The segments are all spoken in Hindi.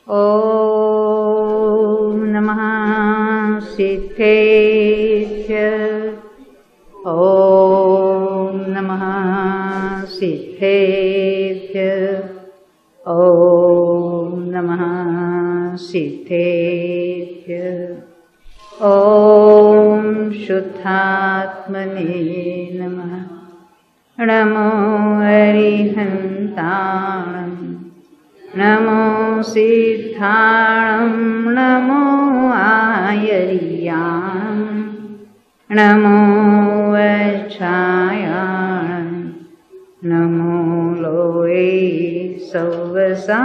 ॐ नमः सिद्धेभ्य। ॐ नमः सिद्धेभ्य। ॐ नमः सिद्धेभ्य। ॐ शुद्धात्मने नमः। नमो अरिहन्ताणं नमो सिद्धाणं नमो आयर्यां नमो वच्छायां नमो लोये सौवसाहुनं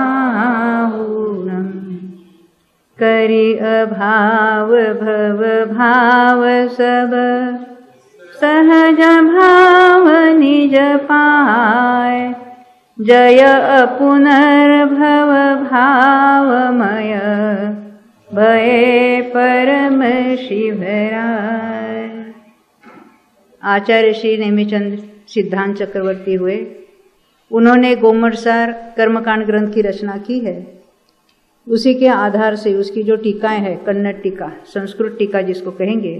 करि अभाव भव भाव सब सहज भाव निज पाय जय अपुनर्भव भावमय भये परम शिवराय। आचार्य श्री नेमिचंद सिद्धांत चक्रवर्ती हुए। उन्होंने गोमरसार कर्मकांड ग्रंथ की रचना की है। उसी के आधार से उसकी जो टीकाएं हैं, कन्नड़ टीका, संस्कृत टीका जिसको कहेंगे,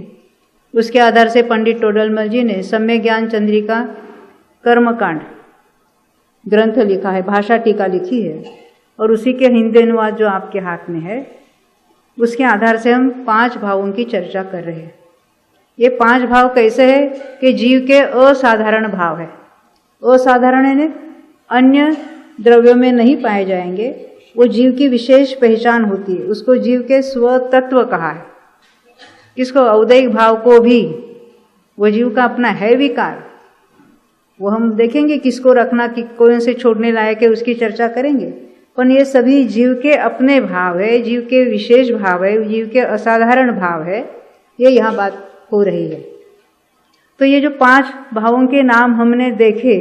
उसके आधार से पंडित टोडरमल जी ने सम्यक ज्ञान चंद्रिका कर्मकांड ग्रंथ लिखा है, भाषा टीका लिखी है। और उसी के हिंदी अनुवाद जो आपके हाथ में है, उसके आधार से हम 5 भावों की चर्चा कर रहे हैं। ये 5 भाव कैसे है कि जीव के असाधारण भाव है। असाधारण है, अन्य द्रव्यों में नहीं पाए जाएंगे। वो जीव की विशेष पहचान होती है। उसको जीव के स्वतत्व कहा है। किसको? औदैहिक भाव को भी। वो जीव का अपना है विकार। वो हम देखेंगे किसको रखना, कि कौन से छोड़ने लायक है, उसकी चर्चा करेंगे। पर ये सभी जीव के अपने भाव है, जीव के विशेष भाव है, जीव के असाधारण भाव है। ये यहाँ बात हो रही है। तो ये जो 5 भावों के नाम हमने देखे,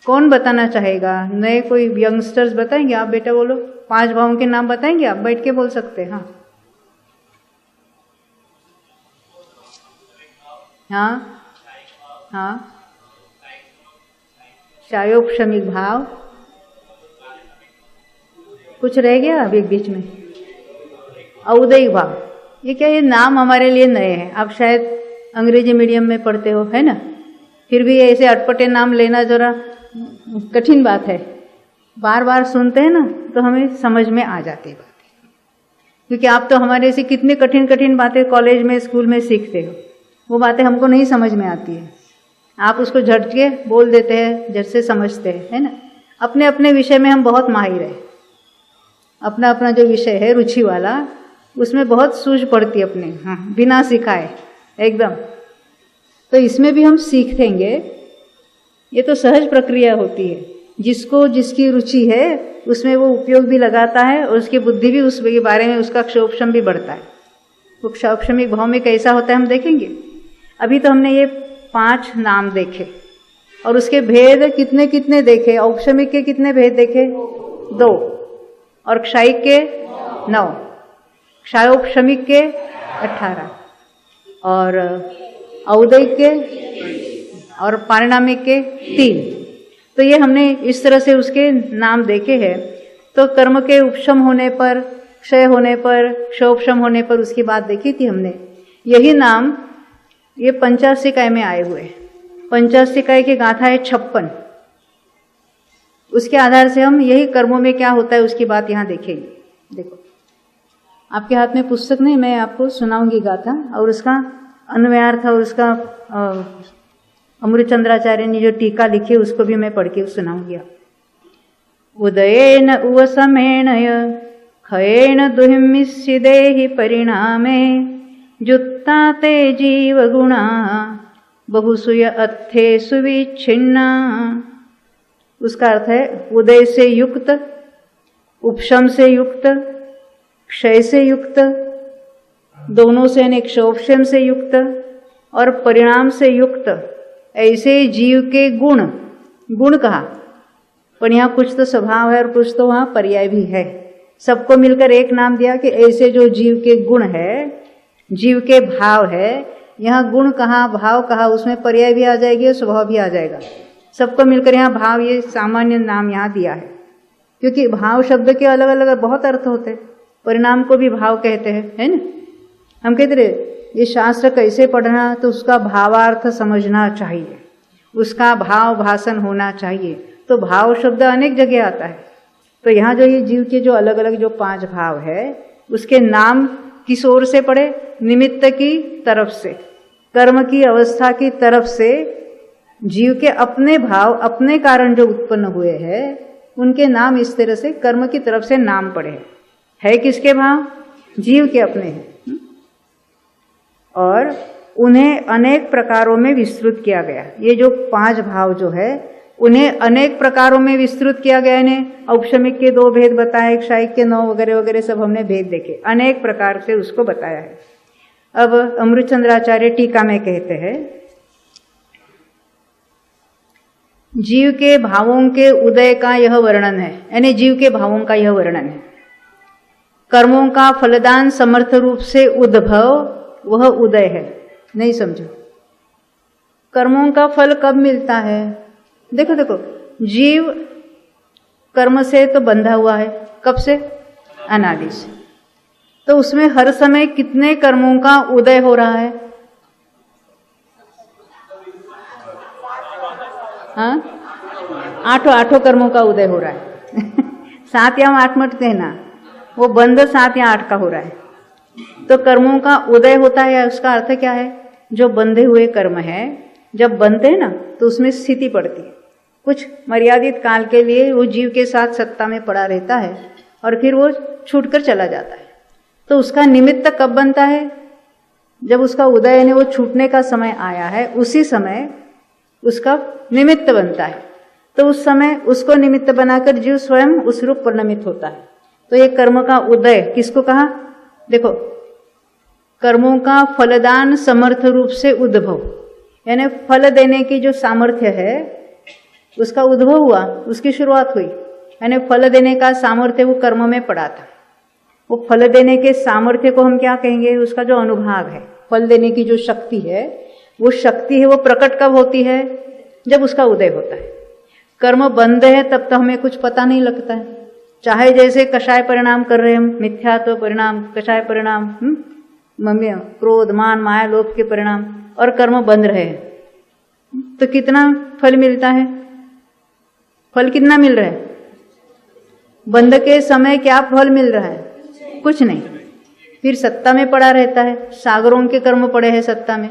कौन बताना चाहेगा? नए कोई यंगस्टर्स बताएंगे? आप बेटा बोलो, 5 भावों के नाम बताएंगे? आप बैठ के बोल सकते हैं। हाँ हाँ, शायोपशमिक भाव। कुछ रह गया अभी बीच में? औदैहिक भाव। ये क्या, ये नाम हमारे लिए नए हैं। आप शायद अंग्रेजी मीडियम में पढ़ते हो, है ना? फिर भी ऐसे अटपटे नाम लेना जरा कठिन बात है। बार बार सुनते हैं ना तो हमें समझ में आ जाती है बातें। क्योंकि आप तो हमारे से कितनी कठिन कठिन बातें कॉलेज में, स्कूल में सीखते हो। वो बातें हमको नहीं समझ में आती है। आप उसको झट के बोल देते हैं, झट से समझते हैं, है ना? अपने अपने विषय में हम बहुत माहिर है। अपना अपना जो विषय है रुचि वाला, उसमें बहुत सूझ पड़ती है अपने, हाँ, बिना सिखाए एकदम। तो इसमें भी हम सीखेंगे। ये तो सहज प्रक्रिया होती है। जिसको जिसकी रुचि है उसमें वो उपयोग भी लगाता है और उसकी बुद्धि भी उस बारे में, उसका क्षोभक्षम भी बढ़ता है। तो क्षोभक्षमिक भाव में कैसा होता है हम देखेंगे। अभी तो हमने ये 5 नाम देखे और उसके भेद कितने कितने देखे। औपशमिक के कितने भेद देखे? 2। और क्षायिक के 9, क्षायोपशमिक के 18 और औदैहिक के और पारिणामिक के 3। तो ये हमने इस तरह से उसके नाम देखे हैं। तो कर्म के उपशम होने पर, क्षय होने पर, क्षोपशम होने पर उसकी बात देखी थी हमने। यही नाम ये पंचाशिकाय में आए हुए। पंचाशिकाय की गाथा है 56। उसके आधार से हम यही कर्मों में क्या होता है उसकी बात यहाँ देखेंगे। देखो, आपके हाथ में पुस्तक नहीं, मैं आपको सुनाऊंगी गाथा और उसका अन्वयार्थ और उसका अमृतचंद्राचार्य ने जो टीका लिखी उसको भी मैं पढ़ के सुनाऊंगी। उदयेन उवसमेण खयेन दुहिमिस्सिदेहि परिणामे जुत्ता ते जीव गुणा बहुसुय अत्थे सुविच्छिन्ना। उसका अर्थ है उदय से युक्त, उपशम से युक्त, क्षय से युक्त, दोनों से अनेक क्षोभशम से युक्त और परिणाम से युक्त ऐसे जीव के गुण। गुण कहा, पर यहाँ कुछ तो स्वभाव है और कुछ तो वहाँ पर्याय भी है। सबको मिलकर एक नाम दिया कि ऐसे जो जीव के गुण है, जीव के भाव है। यहाँ गुण कहा, भाव कहा, उसमें पर्याय भी आ जाएगी और स्वभाव भी आ जाएगा। सबको मिलकर यहाँ भाव, ये सामान्य नाम यहाँ दिया है। क्योंकि भाव शब्द के अलग अलग बहुत अर्थ होते हैं, परिणाम को भी भाव कहते हैं, है ना। हम कहते रहे ये शास्त्र कैसे पढ़ना, तो उसका भावार्थ समझना चाहिए, उसका भाव भाषण होना चाहिए। तो भाव शब्द अनेक जगह आता है। तो यहाँ जो ये जीव के जो अलग अलग जो 5 भाव है, उसके नाम किस ओर से पड़े, निमित्त की तरफ से, कर्म की अवस्था की तरफ से जीव के अपने भाव, अपने कारण जो उत्पन्न हुए हैं, उनके नाम इस तरह से कर्म की तरफ से नाम पड़े है किसके भाव, जीव के अपने हैं। और उन्हें अनेक प्रकारों में विस्तृत किया गया। ये जो 5 भाव जो है उन्हें अनेक प्रकारों में विस्तृत किया गया। इन्हें औपशमिक के 2 भेद बताए, क्षायिक के 9 वगैरह वगैरह सब हमने भेद देखे, अनेक प्रकार से उसको बताया है। अब अमृतचंद्राचार्य टीका में कहते हैं, जीव के भावों के उदय का यह वर्णन है, यानी जीव के भावों का यह वर्णन है। कर्मों का फलदान समर्थ रूप से उद्भव वह उदय है। नहीं समझो, कर्मों का फल कब मिलता है? देखो देखो, जीव कर्म से तो बंधा हुआ है, कब से? अनादि से। तो उसमें हर समय कितने कर्मों का उदय हो रहा है? हाँ, 8 कर्मों का उदय हो रहा है 7 या 8 मत कहना, वो बंध 7 या 8 का हो रहा है। तो कर्मों का उदय होता है, उसका अर्थ क्या है? जो बंधे हुए कर्म है, जब बनते हैं ना, तो उसमें स्थिति पड़ती है। कुछ मर्यादित काल के लिए वो जीव के साथ सत्ता में पड़ा रहता है और फिर वो छूटकर चला जाता है। तो उसका निमित्त कब बनता है? जब उसका उदय यानी वो छूटने का समय आया है, उसी समय उसका निमित्त बनता है। तो उस समय उसको निमित्त बनाकर जीव स्वयं उस रूप परिणमित होता है। तो ये कर्म का उदय किसको कहा? देखो, कर्मों का फलदान समर्थ रूप से उद्भव, यानी फल देने की जो सामर्थ्य है उसका उद्भव हुआ, उसकी शुरुआत हुई। यानी फल देने का सामर्थ्य वो कर्म में पड़ा था। वो फल देने के सामर्थ्य को हम क्या कहेंगे? उसका जो अनुभाग है, फल देने की जो शक्ति है, वो शक्ति है, वो प्रकट कब होती है? जब उसका उदय होता है। कर्म बंद है तब तो हमें कुछ पता नहीं लगता है। चाहे जैसे कषाय परिणाम कर रहे हैं हम, मिथ्यात्व परिणाम, कषाय परिणाम, मम्मी क्रोध मान माया लोभ के परिणाम, और कर्म बंद रहे तो कितना फल मिलता है? फल कितना मिल रहा है? बंद के समय क्या फल मिल रहा है? कुछ नहीं। फिर सत्ता में पड़ा रहता है, सागरों के कर्म पड़े हैं सत्ता में,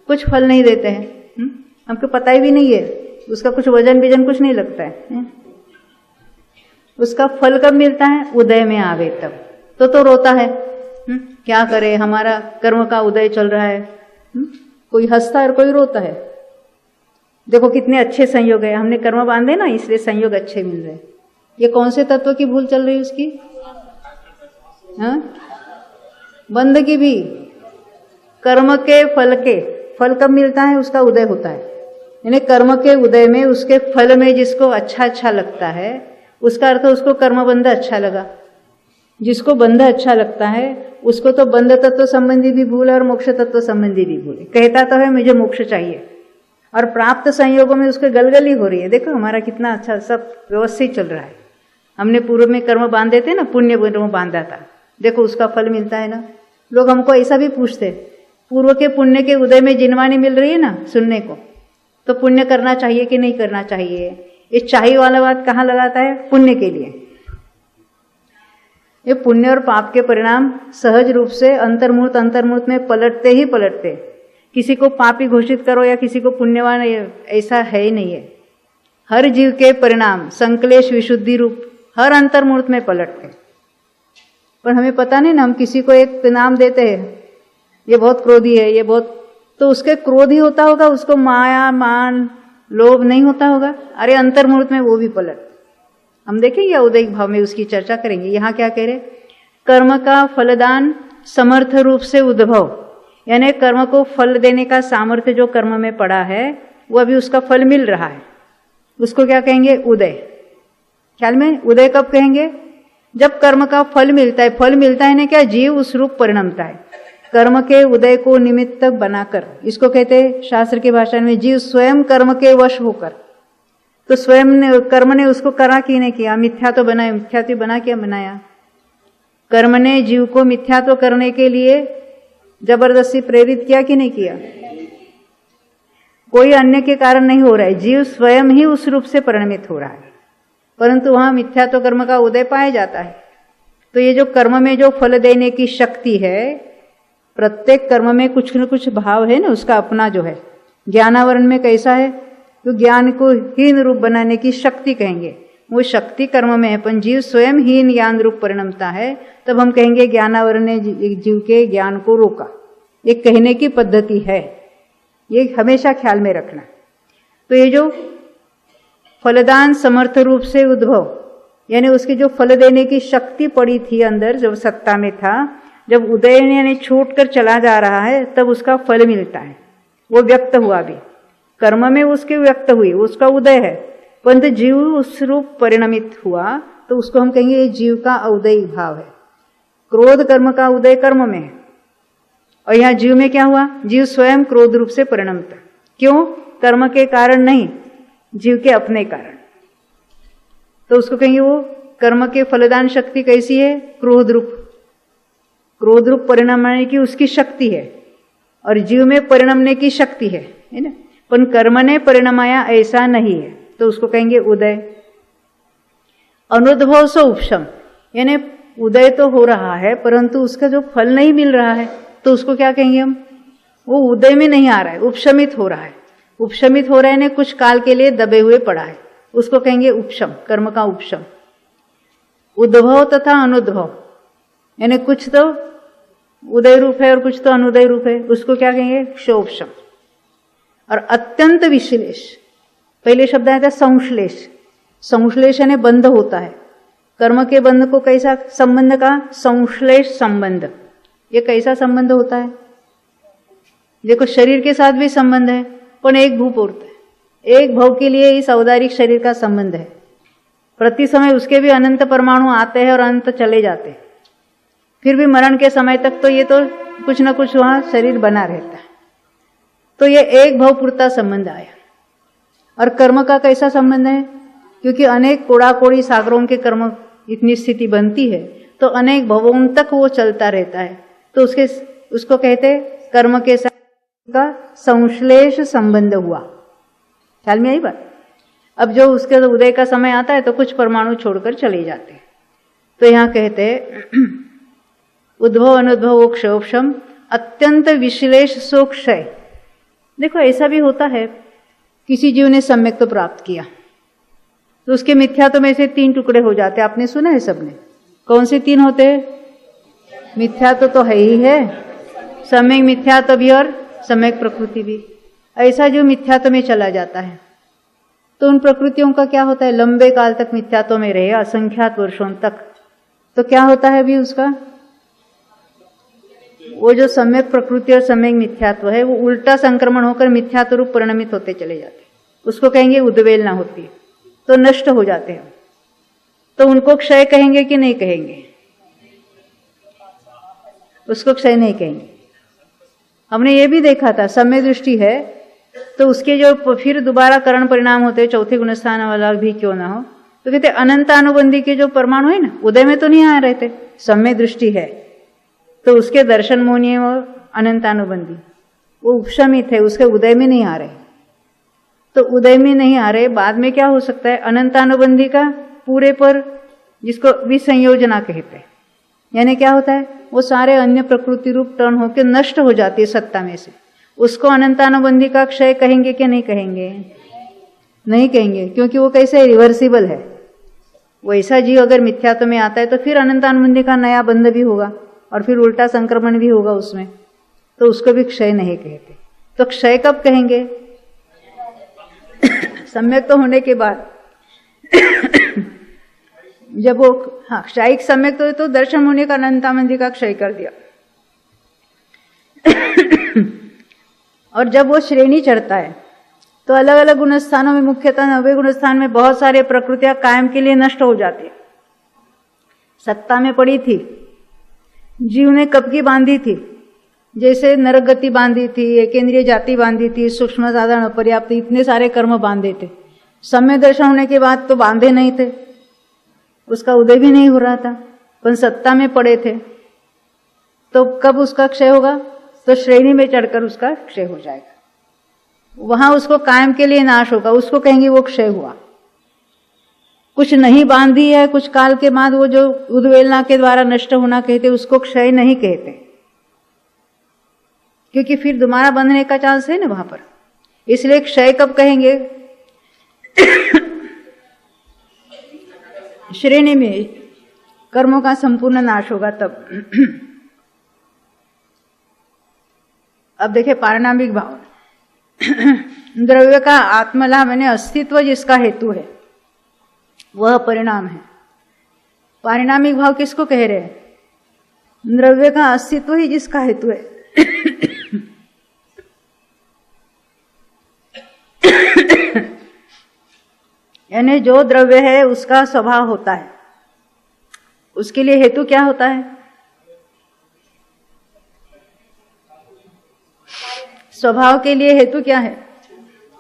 कुछ फल नहीं देते हैं। हमको पता ही भी नहीं है, उसका कुछ वजन बिजन कुछ नहीं लगता है। उसका फल कब मिलता है? उदय में आवे तब। तो रोता है, क्या करे, हमारा कर्म का उदय चल रहा है। कोई हंसता है और कोई रोता है। देखो कितने अच्छे संयोग है, हमने कर्म बांधे ना, इसलिए संयोग अच्छे मिल रहे हैं। ये कौन से तत्व की भूल चल रही है उसकी? हाँ, बंध की भी। कर्म के फल कब मिलता है? उसका उदय होता है। यानी कर्म के उदय में, उसके फल में जिसको अच्छा लगता है, उसका अर्थ उसको कर्म बंध अच्छा लगा। जिसको बंध अच्छा लगता है उसको तो बंध तत्व संबंधी भी भूल है और मोक्ष तत्व संबंधी भी भूल है। कहता तो है मुझे मोक्ष चाहिए, और प्राप्त संयोगों में उसके गलगली हो रही है। देखो हमारा कितना अच्छा सब व्यवस्थित चल रहा है। हमने पूर्व में कर्म बांधे थे ना, पुण्य कर्म बांधा था, देखो उसका फल मिलता है ना। लोग हमको ऐसा भी पूछते, पूर्व के पुण्य के उदय में जिनवानी मिल रही है ना सुनने को, तो पुण्य करना चाहिए कि नहीं करना चाहिए? ये चाहिए वाला बात कहाँ लगाता है? पुण्य के लिए। ये पुण्य और पाप के परिणाम सहज रूप से अंतर्मुहूर्त में पलटते ही पलटते। किसी को पापी घोषित करो या किसी को पुण्यवान, ऐसा है ही नहीं है। हर जीव के परिणाम संक्लेश विशुद्धि रूप हर अंतर्मुहूर्त में पलटते। पर हमें पता नहीं ना, हम किसी को एक नाम देते हैं, ये बहुत क्रोधी है, ये बहुत, तो उसके क्रोध ही होता होगा, उसको माया मान लोभ नहीं होता होगा। अरे अंतर्मुहूर्त में वो भी पलट। हम देखेंगे उदयिक भाव में उसकी चर्चा करेंगे। यहाँ क्या कह रहे? कर्म का फलदान समर्थ रूप से उद्भव, यानी कर्म को फल देने का सामर्थ्य जो कर्म में पड़ा है वो अभी उसका फल मिल रहा है, उसको क्या कहेंगे? उदय। ख्याल में उदय कब कहेंगे? जब कर्म का फल मिलता है। फल मिलता है ना क्या? जीव उस रूप परिणमता है। कर्म के उदय को निमित्त बनाकर, इसको कहते हैं शास्त्र की भाषा में जीव स्वयं कर्म के वश होकर। तो स्वयं ने, कर्म ने उसको करा कि नहीं किया? मिथ्या तो बनाया, मिथ्या तो बना क्या बनाया? कर्म ने जीव को मिथ्यात्व करने के लिए जबरदस्ती प्रेरित किया कि नहीं किया? कोई अन्य के कारण नहीं हो रहा है, जीव स्वयं ही उस रूप से परिणमित हो रहा है, परंतु वहां मिथ्यात्व कर्म का उदय पाया जाता है। तो ये जो कर्म में जो फल देने की शक्ति है, प्रत्येक कर्म में कुछ न कुछ भाव है ना, उसका अपना जो है। ज्ञानावरण में कैसा है? तो ज्ञान को हीन रूप बनाने की शक्ति कहेंगे, वो शक्ति कर्म में है, पर जीव स्वयं हीन ज्ञान रूप परिणमता है, तब हम कहेंगे ज्ञानावरण ने जीव के ज्ञान को रोका। ये कहने की पद्धति है, ये हमेशा ख्याल में रखना। तो ये जो फलदान समर्थ रूप से उद्भव, यानी उसकी जो फल देने की शक्ति पड़ी थी अंदर, जब सत्ता में था, जब उदय यानी छूट कर चला जा रहा है, तब उसका फल मिलता है, वो व्यक्त हुआ भी कर्म में, उसके व्यक्त हुई, उसका उदय है, परंतु जीव उस रूप परिणमित हुआ, तो उसको हम कहेंगे ये जीव का औदयी भाव है। क्रोध कर्म का उदय कर्म में है, और यहाँ जीव में क्या हुआ? जीव स्वयं क्रोध रूप से परिणमत। क्यों? कर्म के कारण नहीं, जीव के अपने कारण। तो उसको कहेंगे वो कर्म के फलदान शक्ति कैसी है? क्रोध रूप परिणमने की उसकी शक्ति है, और जीव में परिणमने की शक्ति है ना। पर कर्म ने परिणमाया ऐसा नहीं है, तो उसको कहेंगे उदय। अनुद्भव से उपशम, यानी उदय तो हो रहा है परंतु उसका जो फल नहीं मिल रहा है, तो उसको क्या कहेंगे हम? वो उदय में नहीं आ रहा है, उपशमित हो रहा है। उपशमित हो रहा है, कुछ काल के लिए दबे हुए पड़ा है, उसको कहेंगे उपशम, कर्म का उपशम। उद्भव तथा अनुद्भव, यानी कुछ तो उदय रूप है और कुछ तो अनुदय रूप है, उसको क्या कहेंगे? क्षोभशम। और अत्यंत विश्लेष, पहले शब्द आया था संश्लेष। संश्लेष यानी बंध होता है, कर्म के बंध को कैसा संबंध का? संश्लेष संबंध। ये कैसा संबंध होता है? देखो शरीर के साथ भी संबंध है, पर एक भूपूर्त है, एक भव के लिए इस औदारिक शरीर का संबंध है। प्रति समय उसके भी अनंत परमाणु आते हैं और अनंत चले जाते हैं, फिर भी मरण के समय तक तो ये तो कुछ ना कुछ वहां शरीर बना रहता है। तो ये एक भव पूर्ता संबंध आया। और कर्म का कैसा संबंध है? क्योंकि अनेक कोड़ा कोड़ी सागरों के कर्म इतनी स्थिति बनती है, तो अनेक भवों तक वो चलता रहता है, तो उसको कहते कर्म के साथ का संश्लेष संबंध हुआ। ख्याल में आई बात? अब जो उसके उदय का समय आता है तो कुछ परमाणु छोड़कर चले जाते हैं। तो यहां कहते उद्भव अनुद्भव क्षोभशम अत्यंत विश्लेष सोक्षय। देखो ऐसा भी होता है, किसी जीव ने सम्यक तो प्राप्त किया, तो उसके मिथ्यात्व में से 3 टुकड़े हो जाते। आपने सुना है सबने? कौन से 3 होते हैं? मिथ्यात्व तो है ही है, सम्यक मिथ्यात्व भी और सम्यक प्रकृति भी। ऐसा जो मिथ्यात्व में चला जाता है, तो उन प्रकृतियों का क्या होता है? लंबे काल तक मिथ्यात्व में रहे, असंख्यात वर्षों तक। तो क्या होता है अभी उसका? वो जो सम्यक प्रकृति और सम्यक मिथ्यात्व है, वो उल्टा संक्रमण होकर मिथ्यात्व रूप परिणमित होते चले जाते। उसको कहेंगे उद्वेलना होती है, तो नष्ट हो जाते हैं। तो उनको क्षय कहेंगे कि नहीं कहेंगे? उसको क्षय नहीं कहेंगे। हमने ये भी देखा था, सम्यक दृष्टि है तो उसके जो फिर दोबारा करण परिणाम होते हैं, चौथे गुणस्थान वाला भी क्यों ना हो, तो कहते अनंतानुबंधी के जो परमाणु है ना, उदय में तो नहीं आ रहे थे, सम्यक दृष्टि है तो उसके दर्शन मोहनीय और अनंतानुबंधी वो उपशमित है, उसके उदय में नहीं आ रहे। तो उदय में नहीं आ रहे, बाद में क्या हो सकता है? अनंतानुबंधी का पूरे पर, जिसको विसंयोजना कहते हैं, यानी क्या होता है? वो सारे अन्य प्रकृति रूप टर्न होकर नष्ट हो जाती है सत्ता में से। उसको अनंतानुबंधी का क्षय कहेंगे कि नहीं कहेंगे? नहीं कहेंगे, क्योंकि वो कैसे रिवर्सिबल है। वैसा जीव अगर मिथ्यात्व में आता है तो फिर अनंतानुबंधी का नया बंध भी होगा और फिर उल्टा संक्रमण भी होगा उसमें, तो उसको भी क्षय नहीं कहते। तो क्षय कब कहेंगे? सम्यक तो होने के बाद जब वो क्षयिक सम्यक तो दर्शन होने का अनंतानुबंधी का क्षय कर दिया। और जब वो श्रेणी चढ़ता है तो अलग अलग गुणस्थानों में, मुख्यतः 90 गुणस्थान में बहुत सारे प्रकृतियां कायम के लिए नष्ट हो जाती है। सत्ता में पड़ी थी, जीव ने कब की बांधी थी, जैसे नरक गति बांधी थी, केंद्रीय जाति बांधी थी, सूक्ष्म साधारण पर्याप्त, इतने सारे कर्म बांधे थे। सम्य दर्शन होने के बाद तो बांधे नहीं थे, उसका उदय भी नहीं हो रहा था, पर सत्ता में पड़े थे, तो कब उसका क्षय होगा? तो श्रेणी में चढ़कर उसका क्षय हो जाएगा, वहां उसको कायम के लिए नाश होगा, उसको कहेंगे वो क्षय हुआ। कुछ नहीं बांधी है, कुछ काल के बाद वो जो उद्वेलना के द्वारा नष्ट होना कहते, उसको क्षय नहीं कहते, क्योंकि फिर दोबारा बंधने का चांस है ना वहां पर। इसलिए क्षय कब कहेंगे? श्रेणी में कर्मों का संपूर्ण नाश होगा तब। अब देखिए पारिणामिक भाव। द्रव्य का आत्मलाभ यानी अस्तित्व जिसका हेतु है वह परिणाम है। पारिणामिक भाव किसको कह रहे हैं? द्रव्य का अस्तित्व ही जिसका हेतु है। यानी जो द्रव्य है उसका स्वभाव होता है, उसके लिए हेतु क्या होता है? स्वभाव के लिए हेतु क्या है?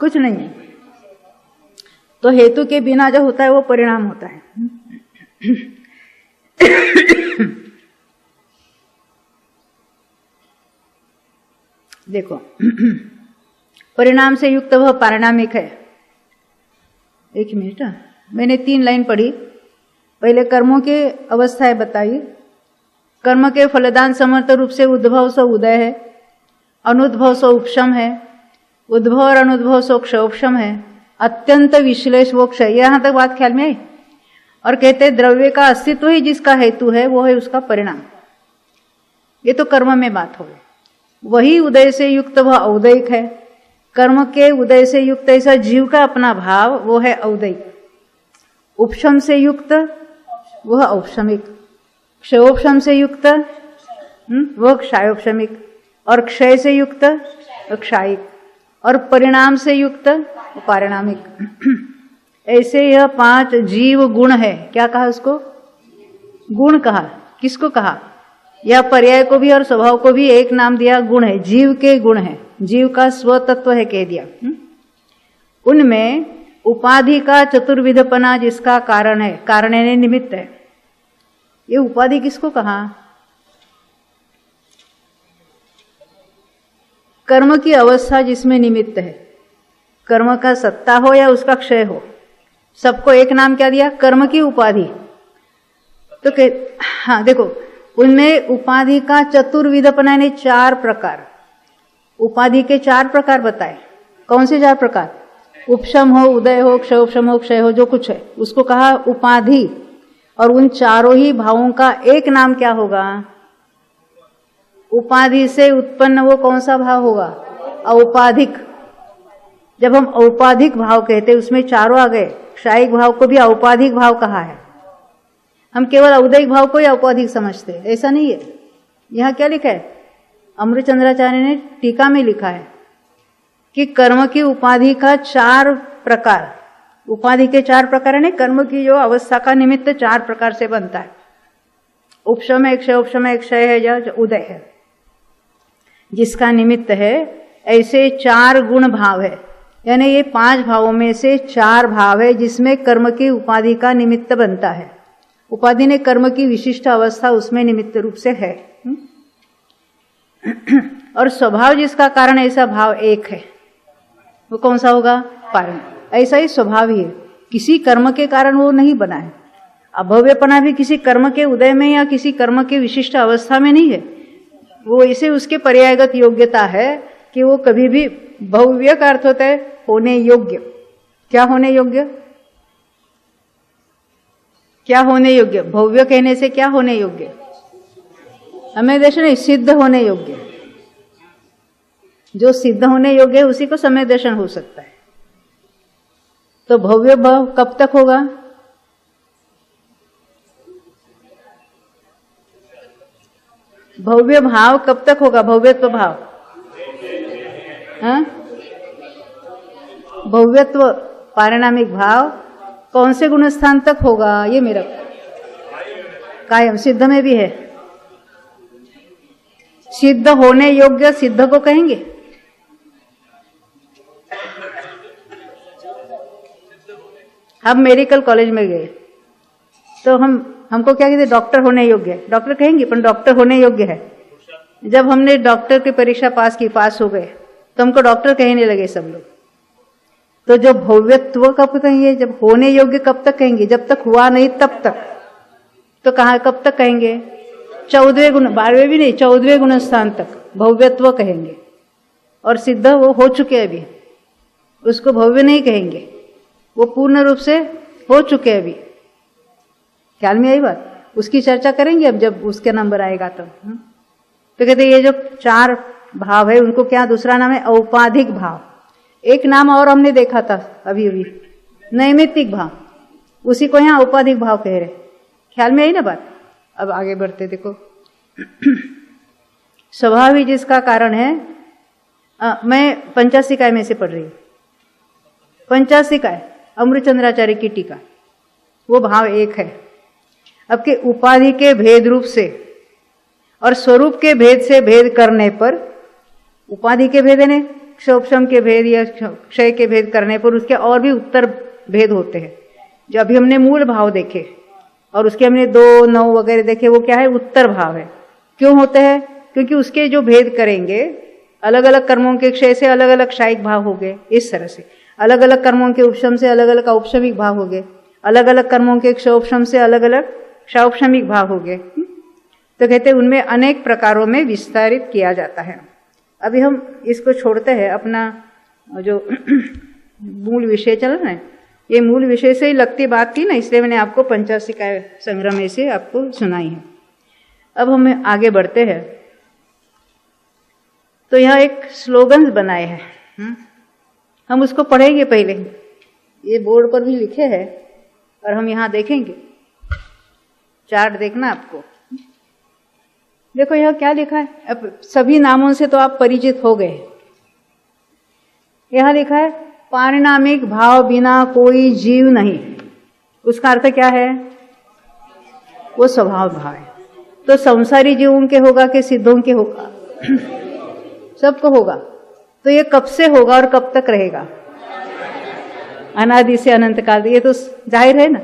कुछ नहीं है। तो हेतु के बिना जो होता है वो परिणाम होता है। देखो, परिणाम से युक्त वह पारिणामिक है। एक मिनट, मैंने 3 लाइन पढ़ी। पहले कर्मों के अवस्थाएं बताई। कर्म के फलदान समर्थ रूप से उद्भव सो उदय है, अनुद्भव सो उपशम है, उद्भव और अनुद्भव सो क्षयोपशम है, अत्यंत विश्लेष वो क्षय। यहां तक बात ख्याल में आई। और कहते द्रव्य का अस्तित्व ही जिसका हेतु है वो है उसका परिणाम। ये तो कर्म में बात हो गई। वही उदय से युक्त वह औदयिक है। कर्म के उदय से युक्त ऐसा जीव का अपना भाव वो है औदयिक। उपशम से युक्त वह औपशमिक, क्षयोपशम से युक्त वह क्षयोपशमिक, और क्षय से युक्त क्षायिक, और परिणाम से युक्त पारिणामिक। ऐसे यह 5 जीव गुण है। क्या कहा उसको? गुण कहा। किसको कहा? या पर्याय को भी और स्वभाव को भी एक नाम दिया, गुण है। जीव के गुण है, जीव का स्वतत्व है कह दिया। उनमें उपाधि का चतुर्विधपना जिसका कारण है, कारण यानी निमित्त है। ये उपाधि किसको कहा? कर्म की अवस्था जिसमें निमित्त है, कर्म का सत्ता हो या उसका क्षय हो, सबको एक नाम क्या दिया? कर्म की उपाधि। तो हाँ देखो, उनमें उपाधि का चतुर्विधपना यानी 4 प्रकार, उपाधि के 4 प्रकार बताए। कौन से 4 प्रकार? उपशम हो, उदय हो, क्षयोपशम हो, क्षय हो, जो कुछ है उसको कहा उपाधि। और उन चारों ही भावों का एक नाम क्या होगा? उपाधि से उत्पन्न वो कौन सा भाव होगा? औपाधिक। जब हम औपाधिक भाव कहते हैं उसमें चारों आ गए। क्षायिक भाव को भी औपाधिक भाव कहा है। हम केवल औदयिक भाव को ही औपाधिक समझते हैं, ऐसा नहीं है। यहां क्या लिखा है? अमृतचंद्राचार्य ने टीका में लिखा है कि कर्म की उपाधि का 4 प्रकार, उपाधि के 4 प्रकार है, कर्म की जो अवस्था का निमित्त 4 प्रकार से बनता है। उपशम है, क्षयोपशम है, क्षय है, या उदय है जिसका निमित्त है। ऐसे 4 गुण भाव है, यानी ये 5 भावों में से 4 भाव है जिसमें कर्म की उपाधि का निमित्त बनता है। उपाधि ने कर्म की विशिष्ट अवस्था उसमें निमित्त रूप से है। और स्वभाव जिसका कारण ऐसा भाव एक है, वो कौन सा होगा? कारण। ऐसा ही स्वभाव ही है, किसी कर्म के कारण वो नहीं बना है। अभव्यपना भी किसी कर्म के उदय में या किसी कर्म के विशिष्ट अवस्था में नहीं है। वो ऐसे उसके पर्यायगत योग्यता है कि वो कभी भी भव्य का अर्थ होता है होने योग्य। क्या होने योग्य? क्या होने योग्य? भव्य कहने से क्या होने योग्य? हमें दर्शन नहीं, सिद्ध होने योग्य। जो सिद्ध होने योग्य है उसी को समय दर्शन हो सकता है। तो भव्य भाव कब तक होगा? भव्य भाव कब तक होगा? भव्यत्व भाव, हाँ? भव्यत्व पारिणामिक भाव कौन से गुण स्थान तक होगा? ये मेरा कायम। सिद्ध में भी है। सिद्ध होने योग्य सिद्ध को कहेंगे। हम मेडिकल कॉलेज में गए तो हमको क्या कहते, डॉक्टर होने योग्य है, डॉक्टर कहेंगे पर डॉक्टर होने योग्य है। जब हमने डॉक्टर की परीक्षा पास हो गए तो हमको डॉक्टर कहने लगे सब लोग। तो जो भव्यत्व कब कहेंगे, जब होने योग्य कब तक कहेंगे, जब तक हुआ नहीं तब तक। तो कहाँ कब तक कहेंगे, 14वें गुण, 12वें भी नहीं, 14वें गुण स्थान तक भव्यत्व कहेंगे। और सिद्ध वो हो चुके अभी, उसको भव्य नहीं कहेंगे, वो पूर्ण रूप से हो चुके अभी। ख्याल में आई बात, उसकी चर्चा करेंगे अब जब उसके नंबर आएगा तो। तो कहते ये जो 4 भाव है उनको क्या दूसरा नाम है, औपाधिक भाव। एक नाम और हमने देखा था अभी अभी, नैमित्तिक भाव, उसी को यहाँ औपाधिक भाव कह रहे। ख्याल में आई ना बात। अब आगे बढ़ते देखो। स्वभाव ही जिसका कारण है, मैं पंचाशिकाय में से पढ़ रही हूँ। पंचाशिकाय अमृतचंद्राचार्य की टीका, वो भाव एक है। अब के उपाधि के भेद रूप से और स्वरूप के भेद से भेद करने पर, उपाधि के भेद है क्षोभम के भेद या क्षय के भेद करने पर उसके और भी उत्तर भेद होते हैं। जो अभी हमने मूल भाव देखे और उसके हमने 2, 9 वगैरह देखे, वो क्या है, उत्तर भाव है। क्यों होते हैं, क्योंकि उसके जो भेद करेंगे, अलग अलग कर्मों के क्षय से अलग अलग क्षयिक भाव हो गए, इस तरह से अलग अलग कर्मों के उपशम से अलग अलग औपशमिक भाव हो गए, अलग अलग कर्मों के क्षोभम से अलग अलग क्षौपशमिक भाव हो गए। तो कहते हैं उनमें अनेक प्रकारों में विस्तारित किया जाता है। अभी हम इसको छोड़ते हैं, अपना जो मूल विषय चल रहा है, ये मूल विषय से ही लगती बात थी ना, इसलिए मैंने आपको पंचाशिकाय संग्रह में से आपको सुनाई है। अब हम आगे बढ़ते हैं। तो यहाँ एक स्लोगन्स बनाए हैं, हम उसको पढ़ेंगे पहले, ये बोर्ड पर भी लिखे हैं और हम यहाँ देखेंगे। चार्ट देखना आपको, देखो यहाँ क्या लिखा है। अब सभी नामों से तो आप परिचित हो गए। यहाँ लिखा है पारिणामिक भाव बिना कोई जीव नहीं। उसका अर्थ क्या है, वो स्वभाव भाव है। तो संसारी जीवों के होगा कि सिद्धों के होगा, सबको होगा। तो ये कब से होगा और कब तक रहेगा, अनादि से अनंत काल, ये तो जाहिर है ना।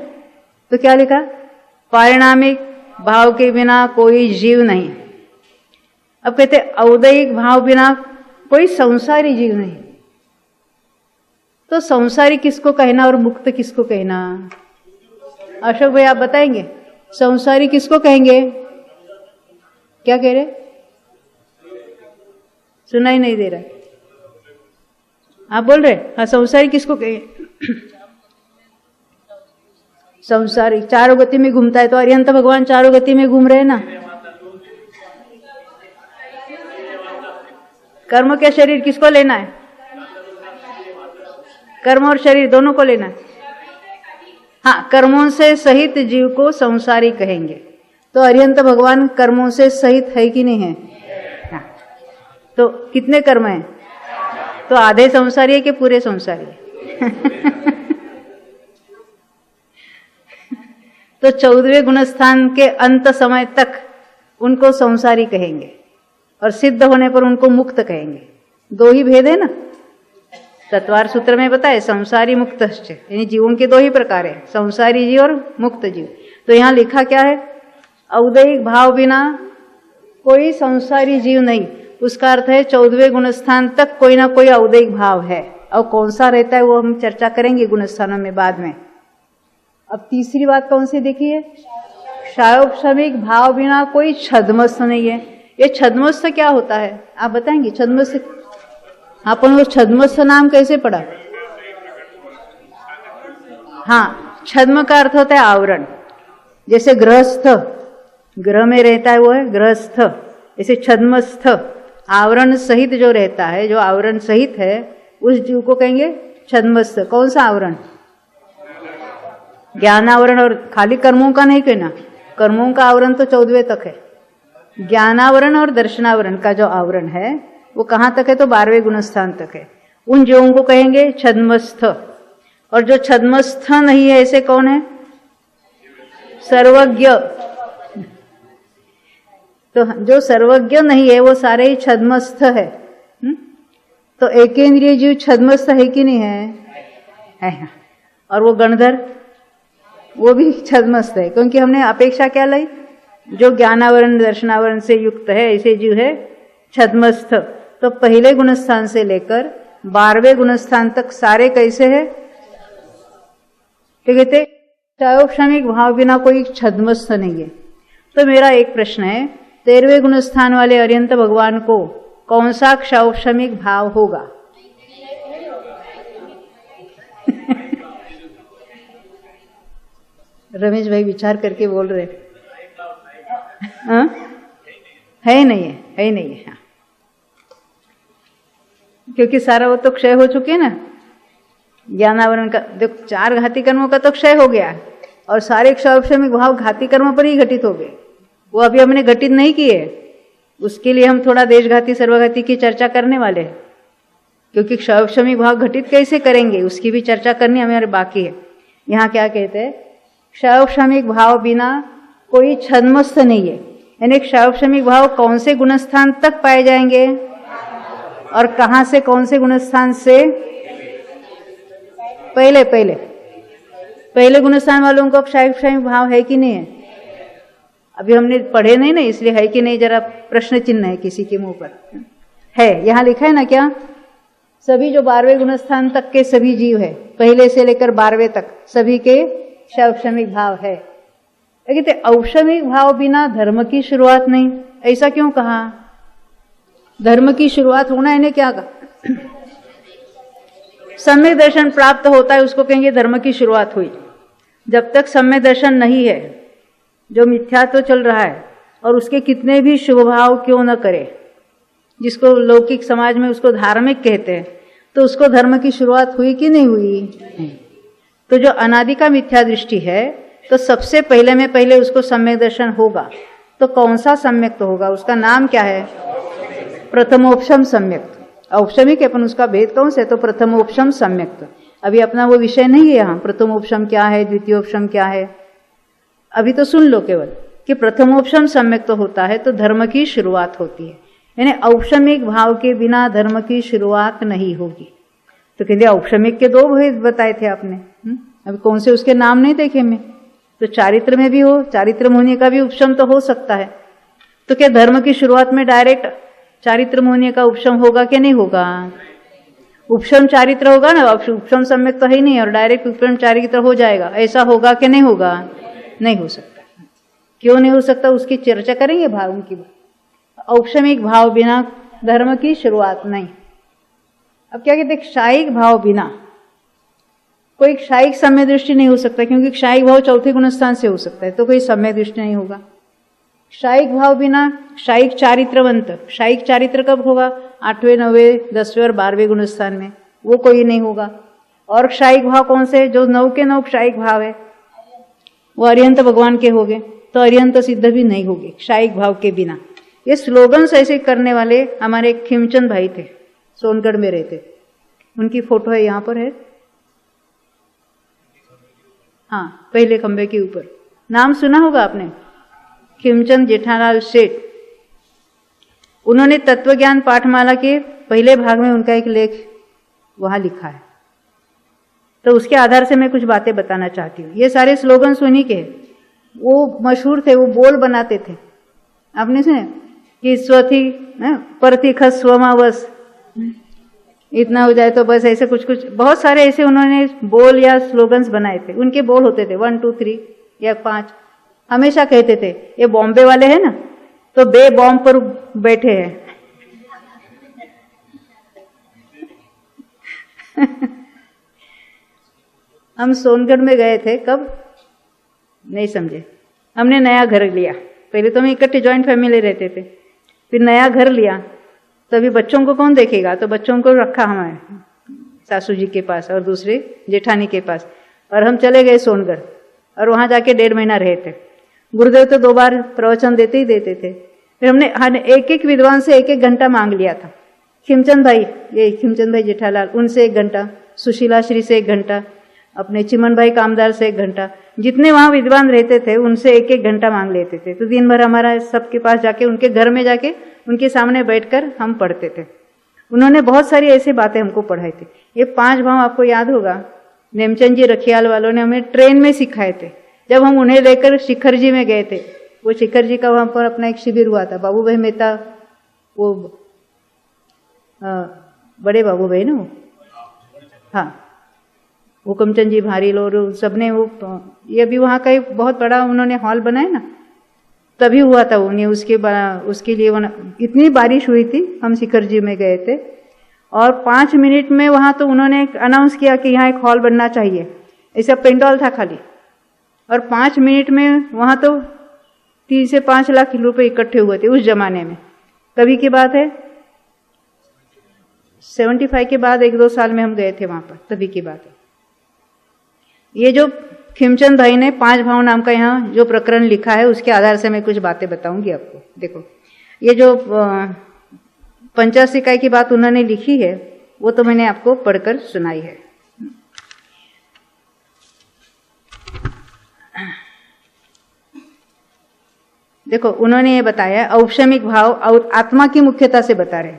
तो क्या लिखा, पारिणामिक भाव के बिना कोई जीव नहीं। अब कहते औदैहिक भाव बिना कोई संसारी जीव नहीं। तो संसारी किसको कहना और मुक्त किसको कहना, अशोक भाई आप बताएंगे, संसारी किसको कहेंगे, क्या कह रहे, सुनाई नहीं दे रहा, आप बोल रहे, हाँ संसारी किसको कहेंगे। संसारी चारों गति में घूमता है, तो अरिहंत भगवान चारों गति में घूम रहे हैं ना। कर्म के शरीर किसको लेना है, कर्म और शरीर दोनों को लेना है। हाँ, कर्मों से सहित जीव को संसारी कहेंगे। तो अरिहंत भगवान कर्मों से सहित है कि नहीं है, हाँ। तो कितने कर्म हैं, तो आधे संसारी है कि पूरे संसारी है। तो 14वें गुणस्थान के अंत समय तक उनको संसारी कहेंगे और सिद्ध होने पर उनको मुक्त कहेंगे। 2 ही भेद है ना, तत्वार सूत्र में बताए संसारी मुक्त, यानी जीवों के 2 ही प्रकार है, संसारी जीव और मुक्त जीव। तो यहाँ लिखा क्या है, औदैहिक भाव बिना कोई संसारी जीव नहीं। उसका अर्थ है 14वें गुणस्थान तक कोई ना कोई औदैहिक भाव है, और कौन सा रहता है वो हम चर्चा करेंगे गुणस्थानों में बाद में। अब तीसरी बात कौन सी देखिए, क्षौपशमिक भाव बिना कोई छद्मस्थ नहीं है। ये छद्मस्थ क्या होता है आप बताएंगे, छद्मस्थ अपन वो छद्मस्थ नाम कैसे पढ़ा। हाँ, छद्म का अर्थ होता है आवरण, जैसे गृहस्थ ग्रह में रहता है वो है गृहस्थ, जैसे छद्मस्थ आवरण सहित जो रहता है, जो आवरण सहित है उस जीव को कहेंगे छद्मस्थ। कौन सा आवरण, ज्ञान आवरण, और खाली कर्मों का नहीं कहना, कर्मों का आवरण तो 14वें तक है। ज्ञानावरण और दर्शनावरण का जो आवरण है वो कहाँ तक है, तो 12वें गुणस्थान तक है। उन जीवों को कहेंगे छद्मस्थ। और जो छद्मस्थ नहीं है ऐसे कौन है, सर्वज्ञ। तो जो सर्वज्ञ नहीं है वो सारे ही छद्मस्थ है। तो एकेंद्रिय जीव छद्मस्थ है कि नहीं है, है। और वो गणधर, वो भी छद्मस्थ है, क्योंकि हमने अपेक्षा क्या लाई, जो ज्ञानावरण दर्शनावरण से युक्त है ऐसे जीव है छद्मस्थ। तो पहले गुणस्थान से लेकर 12वें गुणस्थान तक सारे कैसे है, तो कहते क्षयोक्षमिक भाव बिना कोई छद्मस्थ नहीं है। तो मेरा एक प्रश्न है, 13वें गुणस्थान वाले अर्यंत भगवान को कौन सा क्षयोक्षमिक भाव होगा? रमेश भाई विचार करके बोल रहे हाँ? है नहीं है, है नहीं है हाँ। क्योंकि सारा वो तो क्षय हो चुके ना, ज्ञानावरण का देखो 4 घाती कर्मों का तो क्षय हो गया और सारे क्षयोक्षमिक भाव घाती कर्मों पर ही घटित हो गए। वो अभी हमने घटित नहीं किए, उसके लिए हम थोड़ा देशघाती सर्वघाती की चर्चा करने वाले हैं, क्योंकि क्षयोक्षमिक भाव घटित कैसे करेंगे उसकी भी चर्चा करनी हमारे बाकी है। यहाँ क्या कहते हैं, क्षयोक्षमिक भाव बिना कोई छद्मस्थ नहीं है। यानी क्षयोक्षमिक भाव कौन से गुणस्थान तक पाए जाएंगे और कहां से कौन से गुणस्थान से? पहले गुणस्थान वालों को क्षयोक्षमिक भाव है कि नहीं है? अभी हमने पढ़े नहीं ना, इसलिए है कि नहीं जरा प्रश्न चिन्ह है किसी के मुंह पर है। यहां लिखा है ना क्या, सभी जो 12वें गुणस्थान तक के सभी जीव है, पहले से लेकर 12वें तक सभी के क्षयोक्षमिक भाव है। कहते औक्षमिक भाव बिना धर्म की शुरुआत नहीं, ऐसा क्यों कहा? धर्म की शुरुआत होना है, इन्हें क्या कहा? सम्यक दर्शन प्राप्त होता है उसको कहेंगे धर्म की शुरुआत हुई। जब तक सम्यक दर्शन नहीं है, जो मिथ्यात्व चल रहा है और उसके कितने भी शुभ भाव क्यों न करे, जिसको लौकिक समाज में उसको धार्मिक कहते हैं, तो उसको धर्म की शुरुआत हुई कि नहीं हुई? तो जो अनादि का मिथ्या दृष्टि है, तो सबसे पहले में पहले उसको सम्यक दर्शन होगा। तो कौन सा सम्यक तो होगा? उसका नाम क्या है? प्रथमोपशम सम्यक। औपशमिक है अपन उसका भेद कौन से? तो प्रथमोपशम सम्यक। अभी अपना वो विषय नहीं है यहाँ, प्रथमोपशम क्या है, द्वितीयोपशम क्या है, अभी तो सुन लो केवल कि प्रथमोपशम सम्यक तो होता है तो धर्म की शुरुआत होती है। यानी औपशमिक भाव के बिना धर्म की शुरुआत नहीं होगी। तो कहते औपशमिक के 2 भेद बताए थे आपने, अभी कौन से उसके नाम नहीं देखे मैं। तो चारित्र में भी हो, चारित्र होने का भी उपशम तो हो सकता है। तो क्या धर्म की शुरुआत में डायरेक्ट चारित्र होने का उपशम होगा कि नहीं होगा? उपशम चारित्र होगा ना, उपशम सम्यक तो है ही नहीं और डायरेक्ट उपशम चारित्र हो जाएगा, ऐसा होगा कि नहीं होगा? नहीं हो सकता। क्यों नहीं हो सकता उसकी चर्चा करेंगे भावों की। औपशमिक भाव बिना धर्म की शुरुआत नहीं। अब क्या कहते हैं, क्षायिक भाव बिना कोई क्षायिक सम्य दृष्टि नहीं हो सकता, क्योंकि क्षायिक भाव 4थे गुणस्थान से हो सकता है, तो कोई सम्य दृष्टि नहीं होगा। क्षायिक भाव बिना क्षायिक चारित्रवंत, क्षायिक चारित्र कब होगा? 8वें 9वें 10वें और 12वें गुणस्थान में, वो कोई नहीं होगा। और क्षायिक भाव कौन से? जो 9 के 9 क्षायिक भाव है वो अर्यंत भगवान के हो गए, तो अर्यंत सिद्ध भी नहीं होगी क्षायिक भाव के बिना। ये स्लोगन्स ऐसे करने वाले हमारे खिमचंद भाई थे, सोनगढ़ में रहते, उनकी फोटो है यहाँ पर है, हाँ पहले खंबे के ऊपर। नाम सुना होगा आपने, खिमचंद जेठालाल सेठ। उन्होंने तत्वज्ञान पाठमाला के पहले भाग में उनका एक लेख वहां लिखा है, तो उसके आधार से मैं कुछ बातें बताना चाहती हूँ। ये सारे स्लोगन उन्हीं के, वो मशहूर थे, वो बोल बनाते थे, आपने सुने कि स्वथी परथी खस स्वमा बस, इतना हो जाए तो बस, ऐसे कुछ कुछ बहुत सारे ऐसे उन्होंने बोल या स्लोगन्स बनाए थे। उनके बोल होते थे 1 2 3 या 5। हमेशा कहते थे ये बॉम्बे वाले हैं ना, तो बे बॉम्ब पर बैठे हैं। हम सोनगढ़ में गए थे, कब नहीं समझे, हमने नया घर लिया। पहले तो हम इकट्ठे जॉइंट फैमिली रहते थे, फिर नया घर लिया, तो अभी बच्चों को कौन देखेगा, तो बच्चों को रखा हमारे सासू जी के पास और दूसरे जेठानी के पास, और हम चले गए सोनगढ़ और वहां जाके 1.5 महीना रहे थे। गुरुदेव तो 2 बार प्रवचन देते ही देते थे। फिर हमने एक एक विद्वान से 1 घंटा मांग लिया था। खिमचंद भाई, ये खिमचंद भाई जेठालाल, उनसे 1 घंटा, सुशीला श्री से 1 घंटा, अपने चिमन भाई कामदार से 1 घंटा, जितने वहां विद्वान रहते थे उनसे 1 घंटा मांग लेते थे। तो दिन भर हमारा सबके पास जाके, उनके घर में जाके उनके सामने बैठकर हम पढ़ते थे। उन्होंने बहुत सारी ऐसी बातें हमको पढ़ाई थी। ये 5 भाव आपको याद होगा, नेमचंद जी रखियाल वालों ने हमें ट्रेन में सिखाए थे। जब हम उन्हें लेकर शिखर जी में गए थे, वो शिखर जी का वहां पर अपना एक शिविर हुआ था, बाबू भाई मेहता, वो बड़े बाबू भाई ना वो, हाँ, हुकमचंद जी भारी और सबने वो, ये भी वहाँ का एक बहुत बड़ा उन्होंने हॉल बनाया ना, तभी हुआ था उन्हें। उसके लिए इतनी बारिश हुई थी, हम शिखर जी में गए थे और 5 मिनट में वहाँ तो उन्होंने अनाउंस किया कि यहाँ एक हॉल बनना चाहिए, ऐसा पेंडॉल था खाली, और 5 मिनट में वहाँ तो 3 से 5 लाख रुपए इकट्ठे हुए थे उस जमाने में। कभी की बात है, 75 के बाद 1-2 साल में हम गए थे वहां पर, तभी की बात है। ये जो खिमचंद भाई ने 5 भाव नाम का यहाँ जो प्रकरण लिखा है, उसके आधार से मैं कुछ बातें बताऊंगी आपको। देखो, ये जो 85 इकाई की बात उन्होंने लिखी है, वो तो मैंने आपको पढ़कर सुनाई है। देखो, उन्होंने ये बताया औपशमिक भाव और आत्मा की मुख्यता से बता रहे,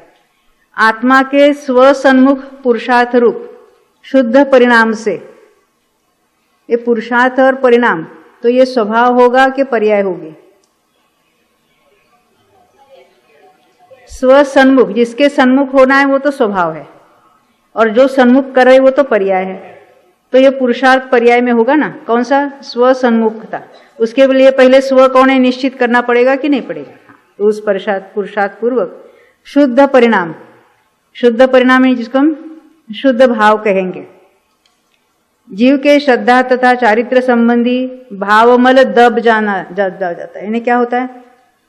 आत्मा के स्वसन्मुख पुरुषार्थ रूप शुद्ध परिणाम से, ये पुरुषार्थ और परिणाम तो ये स्वभाव होगा कि पर्याय होगी? स्वसन्मुख, जिसके सन्मुख होना है वो तो स्वभाव है, और जो सन्मुख कर रहे वो तो पर्याय है। तो ये पुरुषार्थ पर्याय में होगा ना, कौन सा? स्वसन्मुखता। उसके लिए पहले स्व कौन है निश्चित करना पड़ेगा कि नहीं पड़ेगा? तो उस पुरुषार्थ पूर्वक शुद्ध परिणाम, शुद्ध परिणाम है जिसको हम शुद्ध भाव कहेंगे। जीव के श्रद्धा तथा चारित्र संबंधी भावमल दब जाता है, यानी क्या होता है?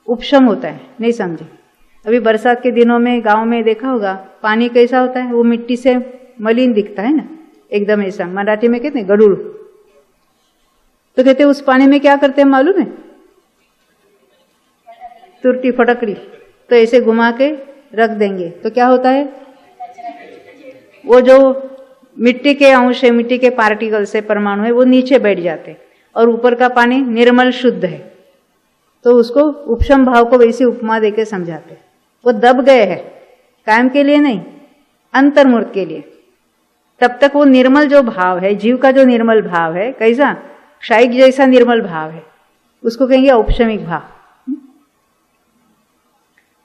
उपशम होता है। नहीं समझे? अभी बरसात के दिनों में गांव में देखा होगा, पानी कैसा होता है? वो मिट्टी से मलिन दिखता है ना, एकदम ऐसा, मराठी में कहते हैं गड़ुड़। तो कहते उस पानी में क्या करते हैं मालूम है? तुरटी फटकड़ी, तो ऐसे घुमा के रख देंगे तो क्या होता है? वो जो मिट्टी के अंश है, मिट्टी के पार्टिकल्स है, परमाणु है, वो नीचे बैठ जाते और ऊपर का पानी निर्मल शुद्ध है। तो उसको उपशम भाव को वैसी उपमा देके समझाते। वो दब गए हैं, कायम के लिए नहीं, अंतर्मूर्त के लिए। तब तक वो निर्मल जो भाव है, जीव का जो निर्मल भाव है, कैसा? क्षायिक जैसा निर्मल भाव है, उसको कहेंगे औपशमिक भाव।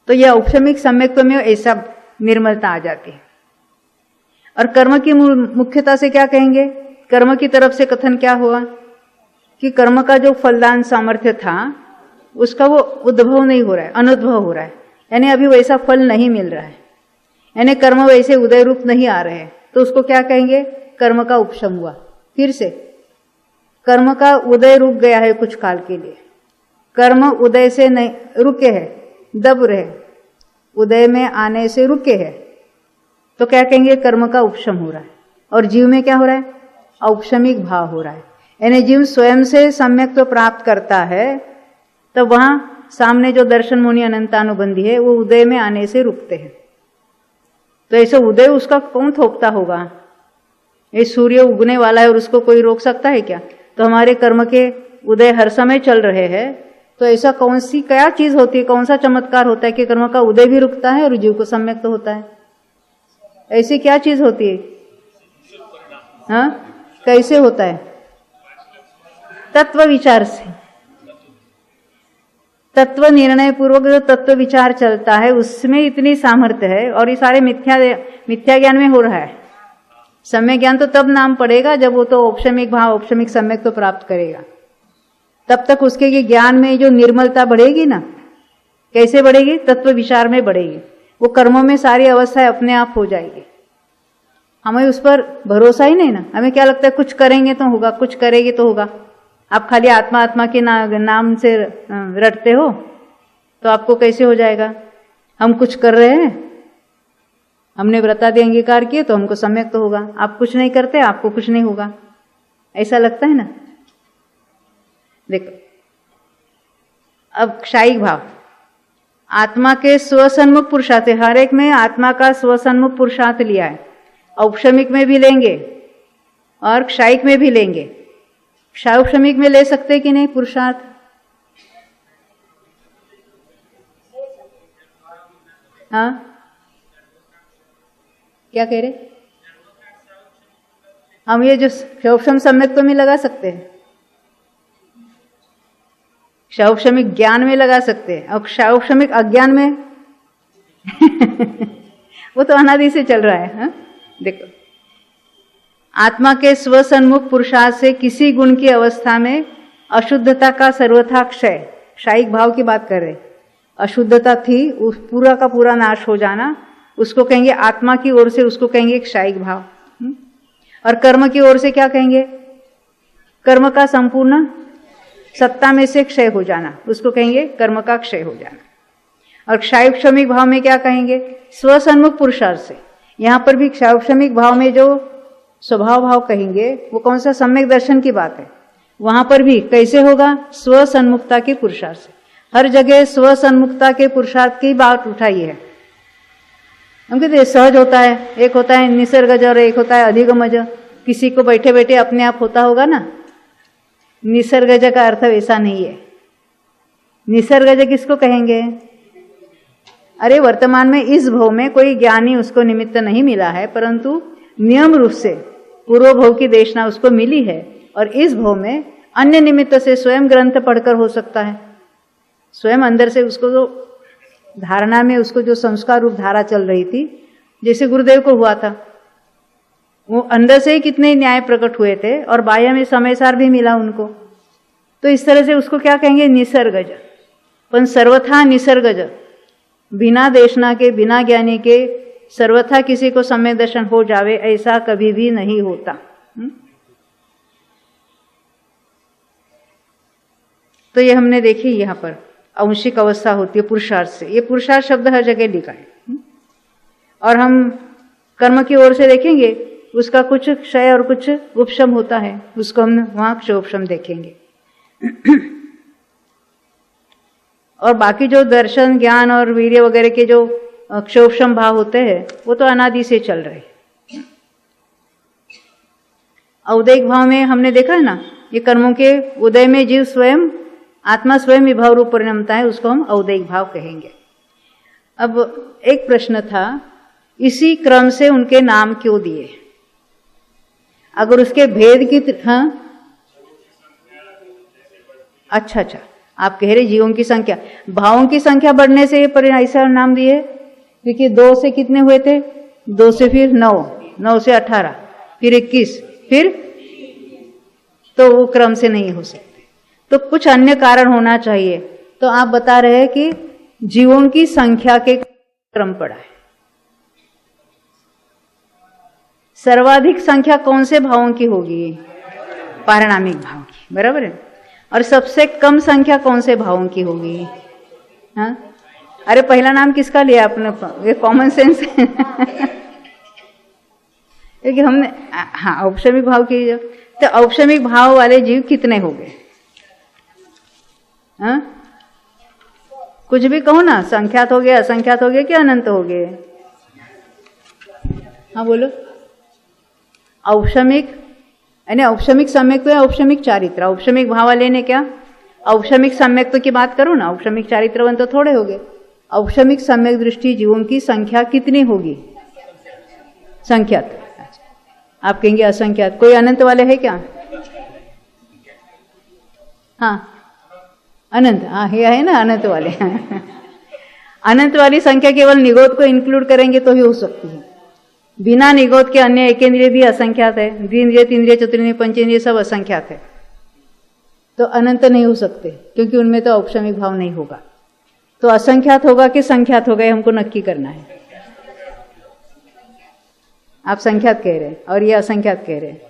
तो यह औपशमिक सम्यक्त्व में ऐसा निर्मलता आ जाती है। और कर्म की मुख्यता से क्या कहेंगे? कर्म की तरफ से कथन क्या हुआ कि कर्म का जो फलदान सामर्थ्य था उसका वो उद्भव नहीं हो रहा है, अनुद्भव हो रहा है, यानी अभी वैसा फल नहीं मिल रहा है, यानी कर्म वैसे उदय रूप नहीं आ रहे हैं। तो उसको क्या कहेंगे? कर्म का उपशम हुआ। फिर से कर्म का उदय रुक गया है कुछ काल के लिए, कर्म उदय से नहीं रुके है, दब रहे, उदय में आने से रुके है, तो क्या कहेंगे? कर्म का उपशम हो रहा है। और जीव में क्या हो रहा है? औपशमिक भाव हो रहा है, यानी जीव स्वयं से सम्यक्त्व प्राप्त करता है, तो वहां सामने जो दर्शन मुनि अनंतानुबंधी है वो उदय में आने से रुकते हैं। तो ऐसे उदय उसका कौन थोपता होगा? ये सूर्य उगने वाला है और उसको कोई रोक सकता है क्या? तो हमारे कर्म के उदय हर समय चल रहे हैं, तो ऐसा कौन सी क्या चीज होती है, कौन सा चमत्कार होता है कि कर्म का उदय भी रुकता है और जीव को सम्यक्त होता है? ऐसी क्या चीज होती है? हाँ, कैसे होता है? तत्व विचार से, तत्व निर्णय पूर्वक जो तत्व विचार चलता है उसमें इतनी सामर्थ्य है। और ये सारे मिथ्या ज्ञान में हो रहा है। सम्यक ज्ञान तो तब नाम पड़ेगा जब वो तो औपशमिक भाव, औपशमिक सम्यक तो प्राप्त करेगा। तब तक उसके ये ज्ञान में जो निर्मलता बढ़ेगी ना, कैसे बढ़ेगी? तत्व विचार में बढ़ेगी। वो कर्मों में सारी अवस्थाएं अपने आप हो जाएगी। हमें उस पर भरोसा ही नहीं ना, हमें क्या लगता है कुछ करेंगे तो होगा, कुछ करेंगे तो होगा। आप खाली आत्मा आत्मा के नाम से रटते हो तो आपको कैसे हो जाएगा? हम कुछ कर रहे हैं, हमने व्रतादि अंगीकार किए तो हमको सम्यक तो होगा। आप कुछ नहीं करते, आपको कुछ नहीं होगा, ऐसा लगता है ना। देखो, अब क्षायिक भाव, आत्मा के स्वसन्मुख पुरुषार्थ, हर एक में आत्मा का स्वसन्मुख पुरुषार्थ लिया है। औपशमिक में भी लेंगे और क्षायिक में भी लेंगे। क्षायौपशमिक में ले सकते कि नहीं पुरुषार्थ? हाँ, क्या कह रहे? हम ये जो क्षौक्षम सम्यक्त्व में लगा सकते हैं, क्षौक्षमिक ज्ञान में लगा सकते हैं, और क्षौक्षमिक अज्ञान में वो तो अनादि से चल रहा है। हा? देखो, आत्मा के स्वसन्मुख पुरुषार्थ से किसी गुण की अवस्था में अशुद्धता का सर्वथा क्षय, क्षयिक भाव की बात कर रहे, अशुद्धता थी उस पूरा का पूरा नाश हो जाना, उसको कहेंगे आत्मा की ओर से, उसको कहेंगे क्षयिक भाव। और कर्म की ओर से क्या कहेंगे? कर्म का संपूर्ण सत्ता में से क्षय हो जाना, उसको कहेंगे कर्म का क्षय हो जाना। और क्षयक्षमिक भाव में क्या कहेंगे? स्वसन्मुख पुरुषार्थ से। यहां पर भी क्षयक्षमिक भाव में जो स्वभाव भाव कहेंगे वो कौन सा? सम्यक दर्शन की बात है। वहां पर भी कैसे होगा? स्वसन्मुखता के पुरुषार्थ से। हर जगह स्वसन्मुखता के पुरुषार्थ की बात उठाई है। हम कहते सहज होता है, एक होता है निसर्गज और एक होता है अधिगमज। किसी को बैठे बैठे अपने आप होता होगा ना। निसर्गज का अर्थ वैसा नहीं है। निसर्गज किसको कहेंगे? अरे वर्तमान में इस भव में कोई ज्ञानी उसको निमित्त नहीं मिला है, परंतु नियम रूप से पूर्व भव की देशना उसको मिली है, और इस भव में अन्य निमित्त से स्वयं ग्रंथ पढ़कर हो सकता है। स्वयं अंदर से उसको जो धारणा में उसको जो संस्कार रूप धारा चल रही थी, जैसे गुरुदेव को हुआ था, वो अंदर से ही कितने न्याय प्रकट हुए थे और बाह्य में समयसार भी मिला उनको। तो इस तरह से उसको क्या कहेंगे? निसर्गज। पण सर्वथा निसर्गज, बिना देशना के, बिना ज्ञानी के सर्वथा किसी को सम्यक दर्शन हो जावे, ऐसा कभी भी नहीं होता। तो ये हमने देखी यहां पर आंशिक अवस्था होती है पुरुषार्थ से। ये पुरुषार्थ शब्द हर जगह लिखा है। और हम कर्म की ओर से देखेंगे, उसका कुछ क्षय और कुछ उपशम होता है, उसको हम वहां क्षयोपशम देखेंगे। और बाकी जो दर्शन, ज्ञान और वीर्य वगैरह के जो क्षयोपशम भाव होते हैं वो तो अनादि से चल रहे। औदैहिक भाव में हमने देखा है ना, ये कर्मों के उदय में जीव स्वयं, आत्मा स्वयं विभाव रूप परिणमता है, उसको हम औदैहिक भाव कहेंगे। अब एक प्रश्न था, इसी क्रम से उनके नाम क्यों दिए? अगर उसके भेद की अच्छा, आप कह रहे जीवों की संख्या, भावों की संख्या बढ़ने से ऐसा नाम दिए, क्योंकि 2 से कितने हुए थे? 2 से फिर 9, 9 से 18, फिर 21, फिर तो वो क्रम से नहीं हो सकते। तो कुछ अन्य कारण होना चाहिए। तो आप बता रहे हैं कि जीवों की संख्या के क्रम पड़ा है। सर्वाधिक संख्या कौन से भावों की होगी? पारिणामिक भाव की, बराबर है। और सबसे कम संख्या कौन से भावों की होगी? हाँ, अरे पहला नाम किसका लिया आपने? ये कॉमन सेंस है। क्योंकि हमने हाँ औपशमिक भाव की, तो औपशमिक भाव वाले जीव कितने हो गए? हाँ, कुछ भी कहो ना, संख्यात हो गए, असंख्यात हो गए, कि अनंत हो गए? हाँ बोलो। औपशमिक यानी औपशमिक सम्यक्त्व या औपशमिक चारित्र। औपशमिक भाव वाले ने क्या? औपशमिक सम्यक्त्व की बात करो ना, औपशमिक चारित्रवन तो थोड़े हो गए। औपशमिक सम्यक दृष्टि जीवों की संख्या कितनी होगी? संख्यात। आप कहेंगे असंख्यात। कोई अनंत वाले है क्या? हाँ अनंत, हाँ ये है ना अनंत वाले। अनंत वाली संख्या केवल निगोद को इंक्लूड करेंगे तो ही हो सकती है। बिना निगोद के अन्य एकेंद्रिय भी असंख्यात है, द्विंद्रिय, तीन्द्रिय, चतुर्न्द्रिय, पंचेंद्रिय सब असंख्यात है। तो अनंत नहीं हो सकते, क्योंकि उनमें तो औपशमिक भाव नहीं होगा। तो असंख्यात होगा कि संख्यात होगा, ये हमको नक्की करना है। आप संख्यात कह रहे हैं और ये असंख्यात कह रहे हैं।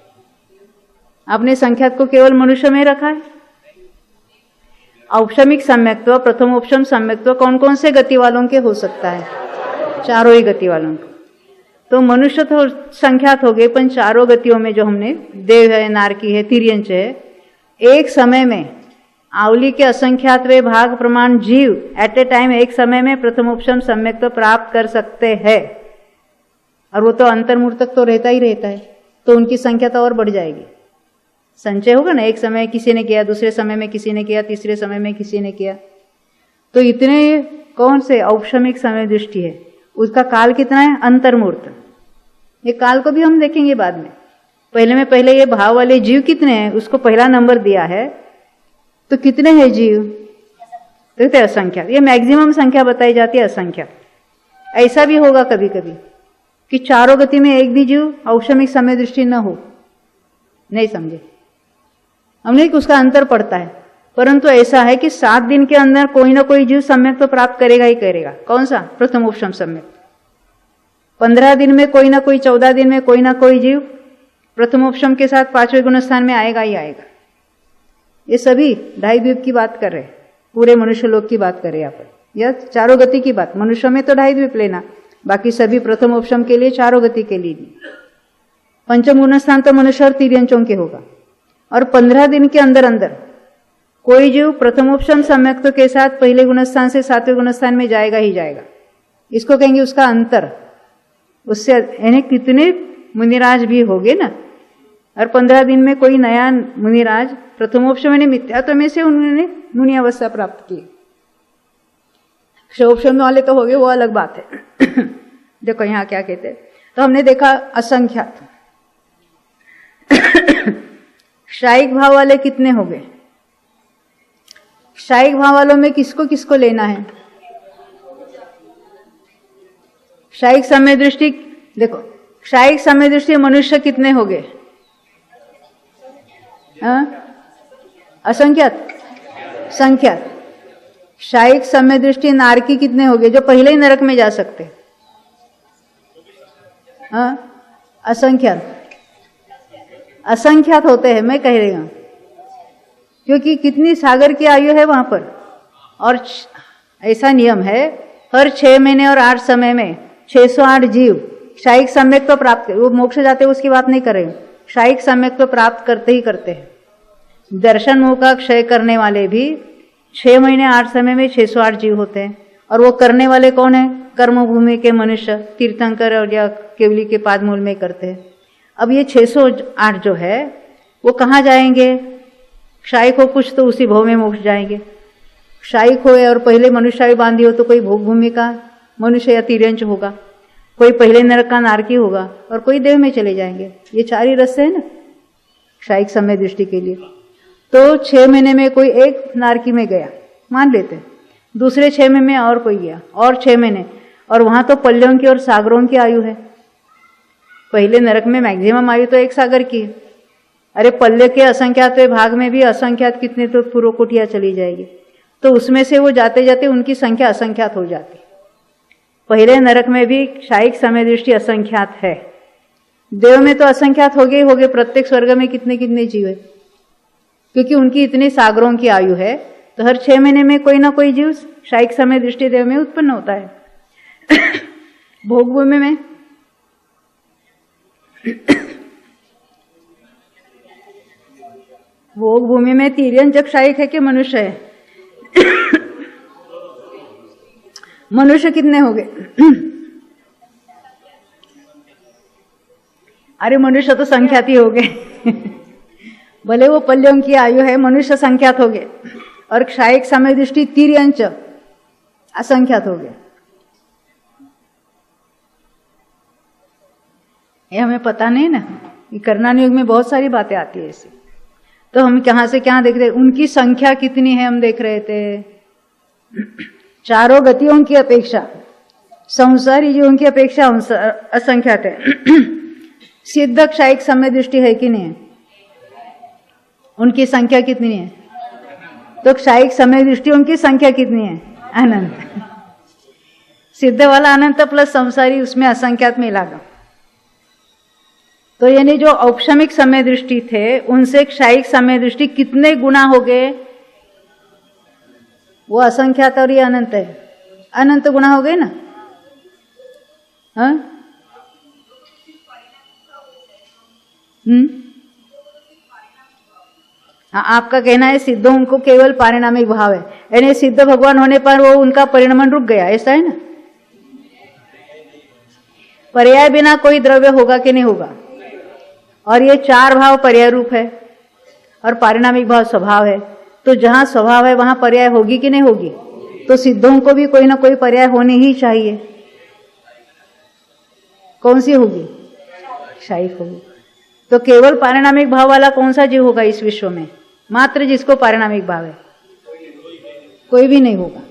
आपने संख्यात को केवल मनुष्य में रखा है। औपशमिक सम्यक्त्व, प्रथमोपशम सम्यक्त्व कौन कौन से गति वालों के हो सकता है? चारों ही गति वालों को। तो मनुष्य तो संख्यात हो गए, पर चारों गतियों में जो हमने देव है, नारकी है, तिर्यंच है, एक समय में आवली के असंख्यातवे भाग प्रमाण जीव एट ए टाइम एक समय में प्रथमोपशम सम्यक्त्व प्राप्त कर सकते हैं। और वो तो अंतर्मूर्त तक तो रहता ही रहता है, तो उनकी संख्या तो और बढ़ जाएगी। संचय होगा ना, एक समय किसी ने किया, दूसरे समय में किसी ने किया, तीसरे समय में किसी ने किया। तो इतने कौन से औपशमिक समय दृष्टि है, उसका काल कितना है? अंतर्मूर्त। ये काल को भी हम देखेंगे बाद में। पहले में पहले ये भाव वाले जीव कितने हैं उसको पहला नंबर दिया है, तो कितने हैं जीव? तो कहते असंख्या। ये मैक्सिमम संख्या बताई जाती है असंख्या। ऐसा भी होगा कभी कभी कि चारों गति में एक भी जीव औषमिक समय दृष्टि न हो, नहीं समझे हमने कि उसका अंतर पड़ता है, परंतु ऐसा है कि 7 दिन के अंदर कोई ना कोई जीव सम्यक तो प्राप्त करेगा ही करेगा। कौन सा? प्रथमोपशम सम्यक। 15 दिन में कोई ना कोई, 14 दिन में कोई ना कोई जीव प्रथमोपशम के साथ 5वें गुण स्थान में आएगा ही आएगा। ये सभी ढाई द्वीप की बात कर रहे हैं, पूरे मनुष्य लोक की बात कर रहे हैं यहाँ पर, या चारों गति की बात। मनुष्य में तो ढाई द्वीप लेना, बाकी सभी प्रथमोपशम के लिए, चारों गति के लिए नहीं। पंचम गुण स्थान तो मनुष्य और तिर्यंचों के होगा। और 15 दिन के अंदर अंदर कोई जीव प्रथमोपशम सम्यक्त्व के साथ पहले गुणस्थान से 7वें गुणस्थान में जाएगा ही जाएगा। इसको कहेंगे उसका अंतर। उससे यानी कितने मुनिराज भी होंगे ना, और 15 दिन में कोई नया मुनिराज प्रथमोपशम यानी मिथ्यात्व में से उन्होंने मुनि अवस्था प्राप्त की। क्षोपशम वाले तो हो गए, वो अलग बात है। देखो यहाँ क्या कहते हैं, तो हमने देखा असंख्यात। क्षायिक भाव वाले कितने हो गए? क्षायिक भाव वालों में किसको किसको लेना है? क्षायिक समय दृष्टि, देखो क्षायिक समय दृष्टि मनुष्य कितने हो गए? असंख्यात, संख्यात। क्षायिक समय दृष्टि नारकी कितने हो गए जो पहले ही नरक में जा सकते? असंख्यात, असंख्यात होते हैं, मैं कह रही हूं, क्योंकि कितनी सागर की आयु है वहां पर। और ऐसा नियम है, हर 6 महीने और 8 समय में 608 जीव क्षायिक सम्यक तो प्राप्त कर, वो मोक्ष जाते उसकी बात नहीं कर रहे हैं, क्षायिक सम्यक तो प्राप्त करते ही करते हैं। दर्शन मोह का क्षय करने वाले भी 6 महीने 8 समय में 608 जीव होते हैं। और वो करने वाले कौन है? कर्मभूमि के मनुष्य, तीर्थंकर और या केवली के पादमूल में करते हैं। अब ये 608 जो है वो कहाँ जाएंगे? क्षायिक हो कुछ तो उसी भव में मोक्ष जाएंगे। क्षायिक हो और पहले मनुष्य बांधी हो तो कोई भोग भूमि का मनुष्य या तिर्यंच होगा, कोई पहले नरक का नारकी होगा, और कोई देव में चले जाएंगे। ये 4 ही रस्ते हैं ना क्षायिक समय दृष्टि के लिए। तो 6 महीने में कोई एक नारकी में गया मान लेते, दूसरे 6 महीने में और कोई गया, और 6 महीने, और वहां तो पल्यों की और सागरों की आयु है। पहले नरक में मैक्सिमम आयु तो एक सागर की है। अरे पल्ले के असंख्यात भाग में भी असंख्यात कितने तो पूर्व कोटिया चली जाएगी, तो उसमें से वो जाते जाते उनकी संख्या असंख्यात हो जाती। पहले नरक में भी क्षायिक समय दृष्टि असंख्यात है। देव में तो असंख्यात हो गए, प्रत्येक स्वर्ग में कितने कितने जीव है, क्योंकि उनकी इतनी सागरों की आयु है। तो हर 6 महीने में कोई ना कोई जीव क्षायिक समय दृष्टि देव में उत्पन्न होता है। भोग भूमि में भोग भूमि में तिर्यंच क्षायिक है कि मनुष्य है? मनुष्य कितने हो गए? अरे मनुष्य तो संख्यात ही हो गए। भले वो पल्यों की आयु है, मनुष्य संख्यात हो गए, और क्षायिक समय दृष्टि तिर्यंच असंख्यात हो गए। ये हमें पता नहीं ना, कर्णान युग में बहुत सारी बातें आती है ऐसी। तो हम कहां से क्या देख रहे, उनकी संख्या कितनी है हम देख रहे थे। चारों गतियों की अपेक्षा, संसारी जीवों की अपेक्षा असंख्यात है। सिद्ध क्षायिक समय दृष्टि है कि नहीं है? उनकी संख्या कितनी है? तो क्षायिक समय दृष्टि उनकी संख्या कितनी है? अनंत। सिद्ध वाला अनंत प्लस संसारी उसमें असंख्यात मिला गया। तो यानी जो औपशमिक समय दृष्टि थे उनसे क्षायिक समय दृष्टि कितने गुना हो गए? वो असंख्यात और ये अनंत है, अनंत गुना हो गए ना। हाँ हाँ, आपका कहना है सिद्धों उनको केवल पारिणामिक भाव है, यानी सिद्ध भगवान होने पर वो उनका परिणमन रुक गया, ऐसा है ना। पर्याय बिना कोई द्रव्य होगा कि नहीं होगा? और ये 4 भाव पर्याय रूप है और पारिणामिक भाव स्वभाव है। तो जहां स्वभाव है वहां पर्याय होगी कि नहीं होगी? तो सिद्धों को भी कोई ना कोई पर्याय होनी ही चाहिए। कौन सी होगी? क्षायिक होगी। तो केवल पारिणामिक भाव वाला कौन सा जीव होगा इस विश्व में? मात्र जिसको पारिणामिक भाव है, कोई भी नहीं होगा।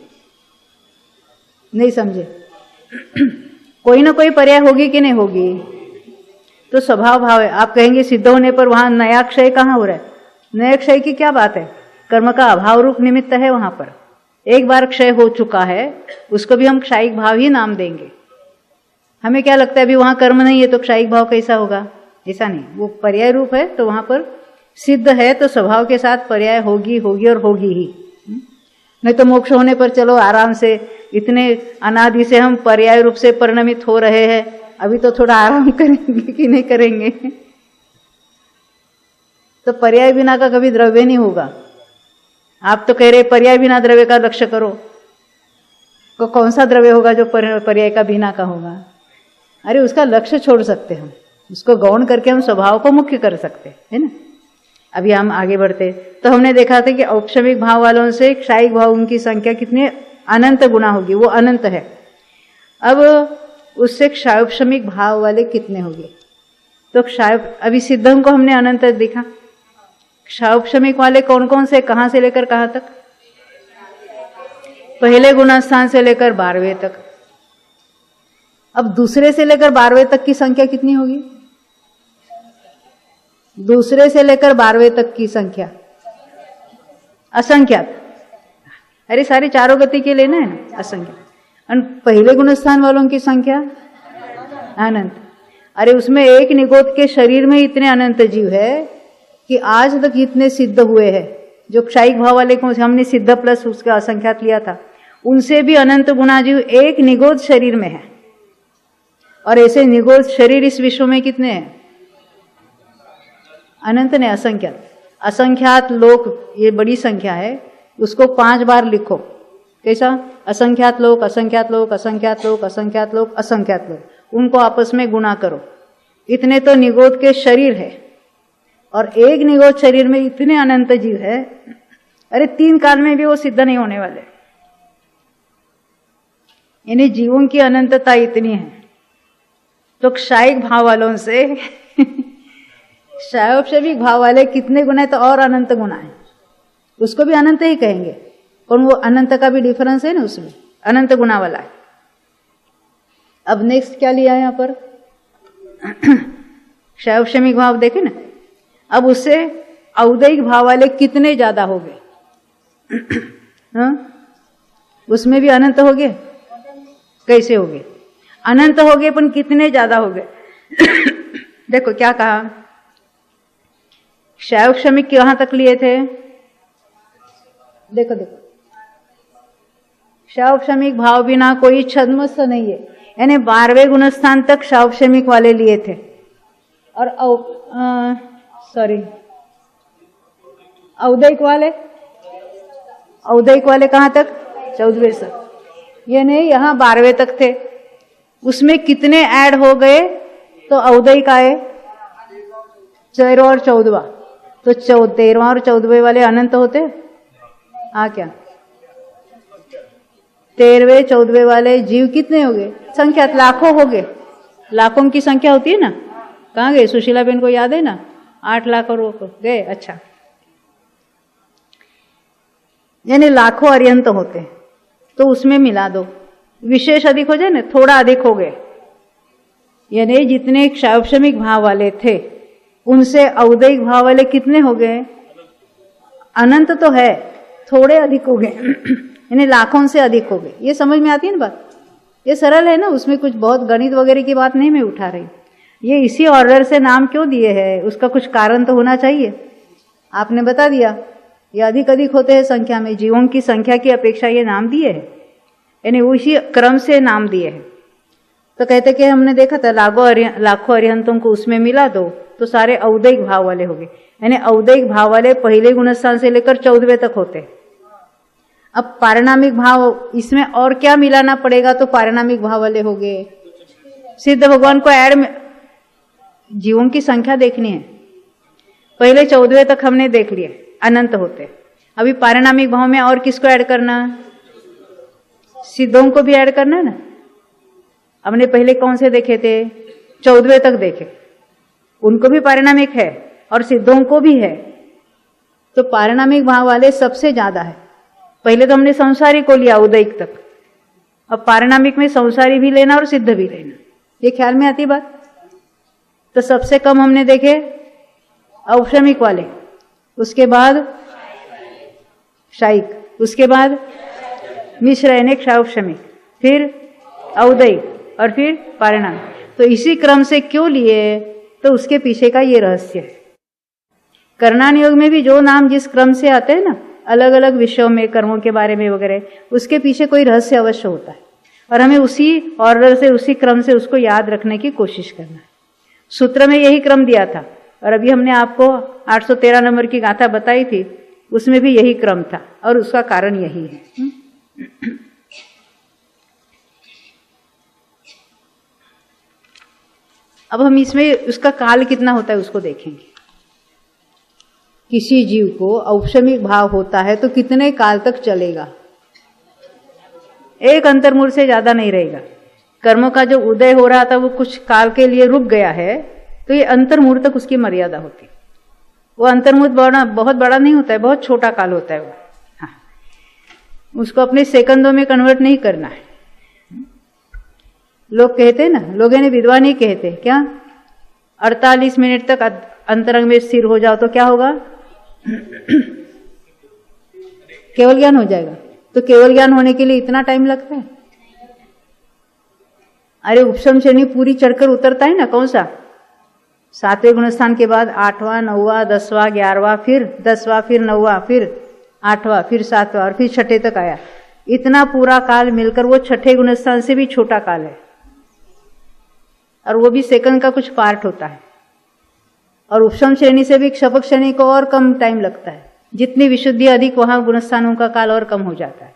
नहीं समझे? कोई ना कोई पर्याय होगी कि नहीं होगी? तो स्वभाव भाव है। आप कहेंगे सिद्ध होने पर वहां नया क्षय कहाँ हो रहा है? नया क्षय की क्या बात है? कर्म का अभाव रूप निमित्त है वहां पर। एक बार क्षय हो चुका है, उसको भी हम क्षयिक भाव ही नाम देंगे। हमें क्या लगता है अभी वहां कर्म नहीं है तो क्षयिक भाव कैसा होगा? ऐसा नहीं, वो पर्याय रूप है तो वहां पर सिद्ध है तो स्वभाव के साथ पर्याय होगी होगी और होगी ही। नहीं तो मोक्ष होने पर चलो आराम से, इतने अनादि से हम पर्याय रूप से परिणमित हो रहे हैं, अभी तो थोड़ा आराम करेंगे कि नहीं करेंगे? तो पर्याय बिना का कभी द्रव्य नहीं होगा। आप तो कह रहे पर्याय बिना द्रव्य का लक्ष्य करो, तो कौन सा द्रव्य होगा जो पर्याय का बिना का होगा? अरे उसका लक्ष्य छोड़ सकते हम, उसको गौण करके हम स्वभाव को मुख्य कर सकते है ना। अभी हम आगे बढ़ते तो हमने देखा था कि औपशमिक भाव वालों से क्षायिक भाव उनकी संख्या कितनी अनंत गुना होगी, वो अनंत है। अब उससे क्षायोपशमिक भाव वाले कितने होंगे? तो अभी सिद्धों को हमने अनंत देखा। क्षायोपशमिक वाले कौन कौन से, कहां से लेकर कहां तक? पहले गुणस्थान से लेकर 12वें तक। अब दूसरे से लेकर 12वें तक की संख्या कितनी होगी? दूसरे से लेकर 12वें तक की संख्या असंख्यात। अरे सारे चारों गति के लेना है ना, असंख्यात। और पहले गुणस्थान वालों की संख्या अनंत। अरे उसमें एक निगोद के शरीर में इतने अनंत जीव है कि आज तक इतने सिद्ध हुए हैं। जो क्षायिक भाव वाले को हमने सिद्ध प्लस उसका असंख्यात लिया था, उनसे भी अनंत गुना जीव एक निगोद शरीर में है। और ऐसे निगोद शरीर इस विश्व में कितने हैं? अनंत ने असंख्यात। असंख्यात लोक, ये बड़ी संख्या है, उसको 5 बार लिखो। कैसा? असंख्यात लोक, असंख्यात लोक, असंख्यात लोक, असंख्यात लोक, असंख्यात लोक। उनको आपस में गुणा करो। इतने तो निगोद के शरीर है, और एक निगोद शरीर में इतने अनंत जीव है। अरे 3 काल में भी वो सिद्ध नहीं होने वाले। यानी जीवों की अनंतता इतनी है। तो क्षायिक भाव वालों से क्षायोपशमिक भाव वाले कितने गुना है? तो और अनंत गुना है, उसको भी अनंत ही कहेंगे। और वो अनंत का भी डिफरेंस है ना, उसमें अनंत गुना वाला है। अब नेक्स्ट क्या लिया है यहाँ पर? क्षायोपशमिक भाव देखे ना। अब उससे औदैहिक भाव वाले कितने ज्यादा हो गए? उसमें भी अनंत हो गए। कैसे हो गए? अनंत हो गए, पर कितने ज्यादा हो गए? देखो क्या कहा, क्षायोपशमिक कहां तक लिए थे? देखो देखो, क्षायोपशमिक भाव बिना कोई छद्मस्थ नहीं है। यानी 12वें गुणस्थान तक क्षायोपशमिक वाले लिए थे। और औदैहिक वाले कहां तक? 14वें तक। यानी यहां 12वें तक थे, उसमें कितने ऐड हो गए? तो औदैहिक आए 13वां और 14वां। तो 13वां और 14वें वाले अनंत होते? क्या 13वें 14वें वाले जीव कितने हो गए? संख्यात लाखों हो गए। लाखों की संख्या होती है ना। कहाँ गए? सुशीला बेन को याद है ना? 8 लाख और गए। अच्छा, यानी लाखों अर्यंत होते, तो उसमें मिला दो। विशेष अधिक हो जाए ना, थोड़ा अधिक हो गए। यानी जितने क्षायोपशमिक भाव वाले थे, उनसे औदैहिक भाव वाले कितने हो गए? अनंत तो है, थोड़े अधिक हो गए। यानी लाखों से अधिक हो गए। ये समझ में आती है ना बात? ये सरल है ना, उसमें कुछ बहुत गणित वगैरह की बात नहीं मैं उठा रही। ये इसी ऑर्डर से नाम क्यों दिए हैं, उसका कुछ कारण तो होना चाहिए। आपने बता दिया, ये अधिक अधिक होते हैं संख्या में, जीवों की संख्या की अपेक्षा ये नाम दिए हैं, यानी उसी क्रम से नाम दिए हैं। तो कहते कि हमने देखा था लाखों अरिहंतों को उसमें मिला दो, तो सारे औदैहिक भाव वाले हो गए। यानी औदैहिक भाव वाले पहले गुणस्थान से लेकर 14वें तक होते। अब पारिणामिक भाव, इसमें और क्या मिलाना पड़ेगा तो पारिणामिक भाव वाले हो गए? सिद्ध भगवान को ऐड में जीवों की संख्या देखनी है। पहले 14वें तक हमने देख लिए, अनंत होते। अभी पारिणामिक भाव में और किसको ऐड करना? सिद्धों को भी ऐड करना है ना। हमने पहले कौन से देखे थे? 14वें तक देखे। उनको भी पारिणामिक है और सिद्धों को भी है। तो पारिणामिक भाव वाले सबसे ज्यादा है। पहले तो हमने संसारी को लिया उदयिक तक, अब पारिणामिक में संसारी भी लेना और सिद्ध भी लेना। ये ख्याल में आती बात? तो सबसे कम हमने देखे औपशमिक वाले, उसके बाद शायिक, उसके बाद मिश्र यानी क्षौपशमिक, फिर औदयिक और फिर पारिणामिक। तो इसी क्रम से क्यों लिए? तो उसके पीछे का ये रहस्य है। कर्णान योग में भी जो नाम जिस क्रम से आते हैं ना, अलग अलग विषयों में, कर्मों के बारे में वगैरह, उसके पीछे कोई रहस्य अवश्य होता है और हमें उसी ऑर्डर से, उसी क्रम से उसको याद रखने की कोशिश करना है। सूत्र में यही क्रम दिया था और अभी हमने आपको 813 नंबर की गाथा बताई थी, उसमें भी यही क्रम था और उसका कारण यही है। अब हम इसमें उसका काल कितना होता है उसको देखेंगे। किसी जीव को औपशमिक भाव होता है तो कितने काल तक चलेगा? एक अंतर्मूल से ज्यादा नहीं रहेगा। कर्मों का जो उदय हो रहा था वो कुछ काल के लिए रुक गया है, तो ये अंतर्मूल तक उसकी मर्यादा होती है। वो अंतर्मूल बहुत बड़ा नहीं होता है, बहुत छोटा काल होता है वो। हाँ, उसको अपने सेकंडों में कन्वर्ट नहीं करना है। लोग कहते हैं ना, लोग यानी विद्वान ही कहते, क्या 48 मिनट तक अंतरंग में स्थिर हो जाओ तो क्या होगा? केवल ज्ञान हो जाएगा। तो केवल ज्ञान होने के लिए इतना टाइम लगता है? अरे उपशम श्रेणी पूरी चढ़कर उतरता है ना, कौन सा? 7वें गुणस्थान के बाद 8वां, 9वां, 10वां, 11वां, फिर 10वां, फिर 9वां, फिर 8वां, फिर 7वां और फिर 6ठे तक आया। इतना पूरा काल मिलकर वो 6ठे गुणस्थान से भी छोटा काल है और वो भी सेकंड का कुछ पार्ट होता है। और उपशम श्रेणी से भी क्षपक श्रेणी को और कम टाइम लगता है। जितनी विशुद्धि अधिक, वहां गुणस्थानों का काल और कम हो जाता है।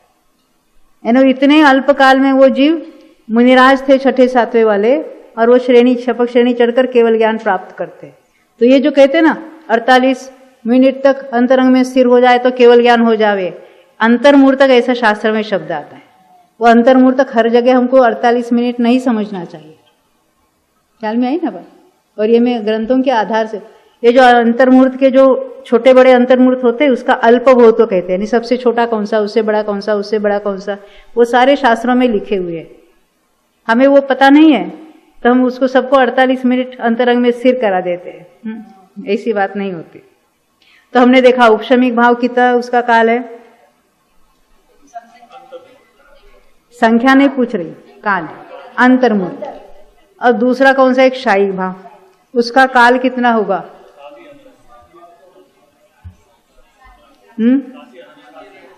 यानी इतने अल्प काल में वो जीव मुनिराज थे 6ठे 7वें वाले, और वो श्रेणी क्षपक श्रेणी चढ़कर केवल ज्ञान प्राप्त करते। तो ये जो कहते ना 48 मिनट तक अंतरंग में स्थिर हो जाए तो केवल ज्ञान हो जावे, अंतर्मूल तक ऐसा शास्त्र में शब्द आता है। वो अंतर्मूल तक हर जगह हमको 48 मिनट नहीं समझना चाहिए। ख्याल में आई ना बात? और ये मैं ग्रंथों के आधार से, ये जो अंतर्मूर्त के जो छोटे बड़े अंतर्मूर्त होते हैं उसका अल्प भौतो कहते हैं। सबसे छोटा कौन सा, उससे बड़ा कौन सा, उससे बड़ा कौन सा, वो सारे शास्त्रों में लिखे हुए हैं। हमें वो पता नहीं है तो हम उसको सबको 48 मिनट अंतरंग में स्थिर करा देते हैं। ऐसी बात नहीं होती। तो हमने देखा उपशमिक भाव कितना उसका काल है, संख्या नहीं पूछ रही, काल अंतर्मूल। और दूसरा कौन सा? एक शायिक भाव, उसका काल कितना होगा?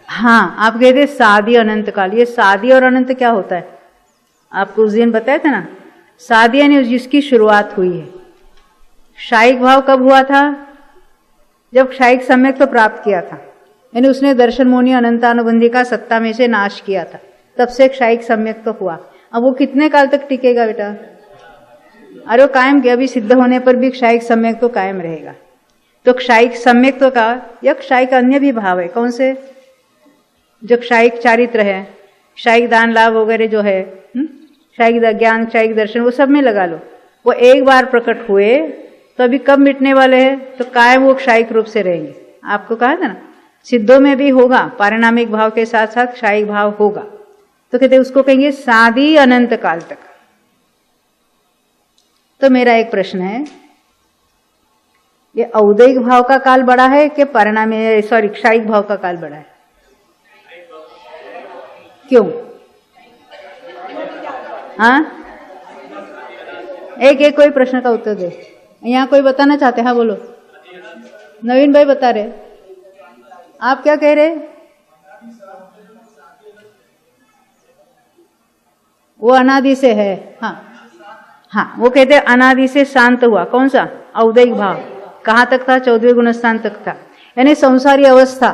हाँ, आप कहते सादी अनंत काल। ये सादी और अनंत क्या होता है? आपको उस दिन बताया था ना, सादी यानी जिसकी शुरुआत हुई है। शायिक भाव कब हुआ था? जब शायिक सम्यक तो प्राप्त किया था, यानी उसने दर्शन मोनी अनंतानुबंधी का सत्ता में से नाश किया था, तब से एक शायिक सम्यक तो हुआ। अब वो कितने काल तक टिकेगा बेटा? अरे वो कायम किया, अभी सिद्ध होने पर भी क्षायिक सम्यक तो कायम रहेगा। तो क्षायिक सम्यक तो का या क्षायिक अन्य भी भाव है। कौन से? जो क्षायिक चारित्र है, क्षायिक दान लाभ वगैरह जो है, क्षायिक ज्ञान, क्षायिक दर्शन, वो सब में लगा लो। वो एक बार प्रकट हुए तो अभी कब मिटने वाले हैं? तो कायम वो क्षायिक रूप से रहेंगे। आपको कहा था ना, सिद्धों में भी होगा, पारिणामिक भाव के साथ साथ क्षायिक भाव होगा। तो कहते उसको कहेंगे सादी अनंत काल तक। तो मेरा एक प्रश्न है, ये औदैहिक भाव का काल बड़ा है कि परिणामी क्षायिक भाव का काल बड़ा है? क्यों? हाँ, एक कोई प्रश्न का उत्तर दे। यहाँ कोई बताना चाहते? हाँ बोलो। नवीन भाई बता रहे, आप क्या कह रहे? वो अनादि से है। हाँ, वो कहते अनादि से शांत हुआ। कौन सा? औदैहिक भाव। कहाँ तक था? 14वें गुणस्थान तक था, यानी संसारी अवस्था।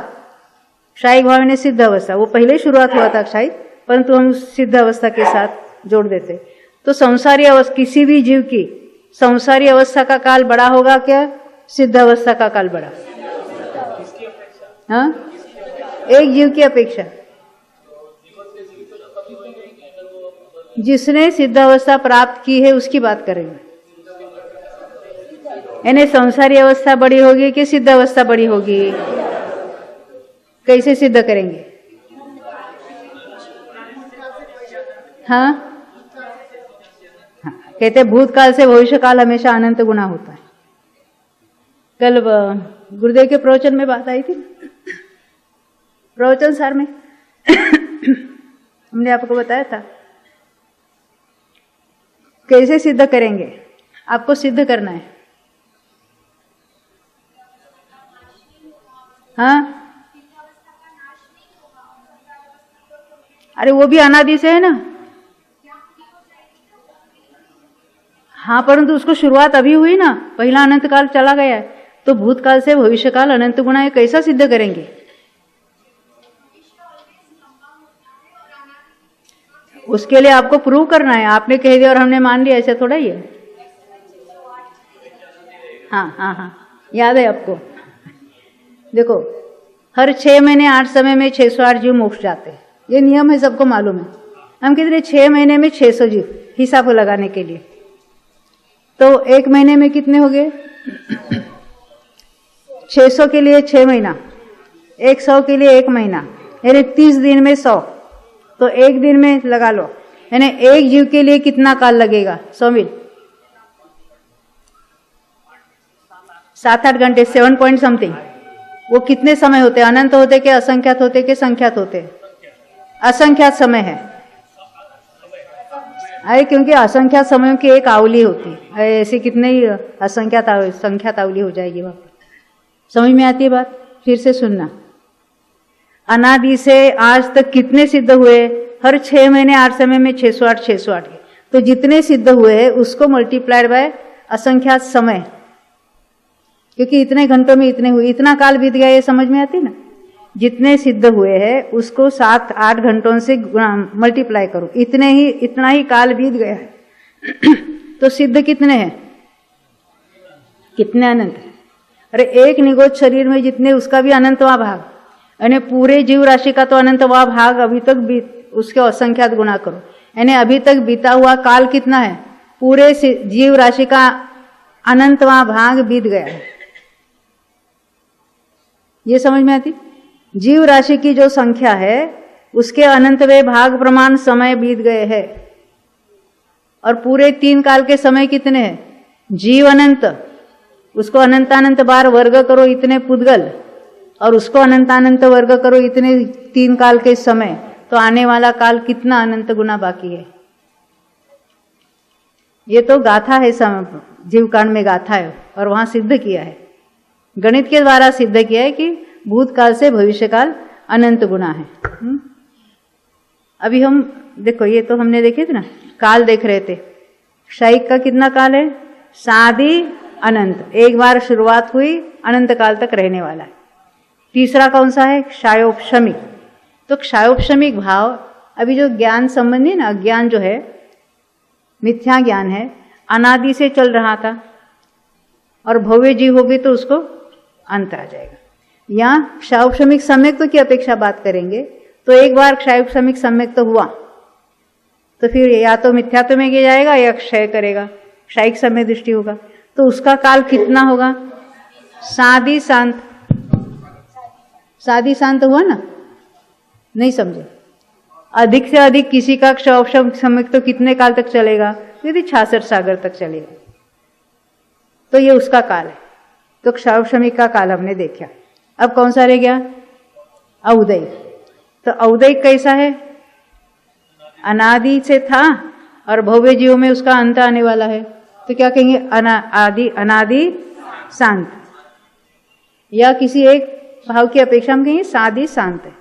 क्षायिक भाव ने सिद्ध अवस्था, वो पहले ही शुरुआत हुआ था क्षायिक, परंतु हम सिद्ध अवस्था के साथ जोड़ देते। तो संसारी अवस्था, किसी भी जीव की संसारी अवस्था का काल बड़ा होगा क्या? सिद्ध अवस्था का काल बड़ा? हाँ, एक जीव की अपेक्षा। जिसने सिद्ध अवस्था प्राप्त की है उसकी बात करेंगे। यानी संसारी अवस्था बड़ी होगी कि सिद्ध अवस्था बड़ी होगी? कैसे सिद्ध करेंगे? हाँ, कहते भूतकाल से भविष्य काल हमेशा अनंत गुना होता है। कल गुरुदेव के प्रवचन में बात आई थी, प्रवचन सार में हमने आपको बताया था कैसे सिद्ध करेंगे। आपको सिद्ध करना है। हाँ, अरे वो भी अनादि से है ना। हाँ, परंतु उसको शुरुआत अभी हुई ना, पहला अनंत काल चला गया है, तो भूतकाल से भविष्य काल अनंत गुना है, कैसा सिद्ध करेंगे? उसके लिए आपको प्रूव करना है। आपने कह दिया और हमने मान लिया, ऐसा थोड़ा ही है। हाँ हाँ हाँ, याद है आपको? देखो, हर 6 महीने 8 समय में 608 जीव मोक्ष जाते हैं, ये नियम है, सबको मालूम है। हम कहते हैं 6 महीने में 600 जीव, हिसाब लगाने के लिए। तो 1 महीने में कितने हो गए? 600 के लिए 6 महीना, 100 के लिए 1 महीना, यानी 30 दिन में 100, तो 1 दिन में लगा लो, यानी एक जीव के लिए कितना काल लगेगा? 100 मिल 7-8 घंटे, 7 पॉइंट समथिंग। वो कितने समय होते? अनंत होते कि असंख्यात होते कि संख्यात होते? असंख्यात समय है। अरे क्योंकि असंख्यात समयों की एक आवली होती है, ऐसे कितने ही संख्यात आवली हो जाएगी। वहां समझ में आती है बात? फिर से सुनना। अनादि से आज तक कितने सिद्ध हुए? हर 6 महीने 8 समय में 608 के, तो जितने सिद्ध हुए हैं उसको मल्टीप्लाइड बाय असंख्यात समय, क्योंकि इतने घंटों में इतने हुए, इतना काल बीत गया, ये समझ में आती ना। जितने सिद्ध हुए हैं उसको 7-8 घंटों से मल्टीप्लाई करो, इतना ही काल बीत गया है। तो सिद्ध कितने हैं? कितने अनंत है? अरे एक निगोच शरीर में जितने, उसका भी अनंतवा भाग, यानी पूरे जीव राशि का तो अनंतवा भाग अभी तक उसके असंख्यात गुना करो, यानी अभी तक बीता हुआ काल कितना है? पूरे जीव राशि का अनंतवा भाग बीत गया है। ये समझ में आती? जीव राशि की जो संख्या है उसके अनंतवे भाग प्रमाण समय बीत गए हैं। और पूरे 3 काल के समय कितने हैं? जीव अनंत, उसको अनंतानंत बार वर्ग करो इतने पुद्गल, और उसको अनंतानंत वर्ग करो इतने 3 काल के समय, तो आने वाला काल कितना अनंत गुना बाकी है। ये तो गाथा है, जीवकांड में गाथा है, और वहां सिद्ध किया है, गणित के द्वारा सिद्ध किया है कि भूतकाल से भविष्यकाल अनंत गुना है। अभी हम देखो, ये तो हमने देखे थे ना, काल देख रहे थे। क्षयिक का कितना काल है? सादि अनंत, एक बार शुरुआत हुई अनंत काल तक रहने वाला है। तीसरा कौन सा है? क्षयोपशमिक। तो क्षयोपशमिक भाव, अभी जो ज्ञान संबंधी ना, अज्ञान जो है, मिथ्या ज्ञान है, अनादि से चल रहा था, और भव्य जीव होगी तो उसको अंत आ जाएगा। या क्षयोपशमिक सम्यक्त्व की अपेक्षा बात करेंगे तो एक बार क्षयोपशमिक सम्यक्त्व हुआ तो फिर या तो मिथ्यात्व में गिर जाएगा या क्षय करेगा, क्षयिक समय दृष्टि होगा, तो उसका काल कितना होगा? सादि शांत। सादि शांत हुआ ना? नहीं समझे? अधिक से अधिक किसी का क्षयोपशमिक सम्यक्त्व कितने काल तक चलेगा? यदि 66 सागर तक चलेगा, तो ये उसका काल है। तो क्षयोपशमिक का काल हमने देखा। अब कौन सा रह गया? औदैक। तो औदैक कैसा है? अनादि से था और भव्य जीव में उसका अंत आने वाला है, तो क्या कहेंगे? अनादि शांत, या किसी एक भाव की अपेक्षा हम कहेंगे सादि शांत है।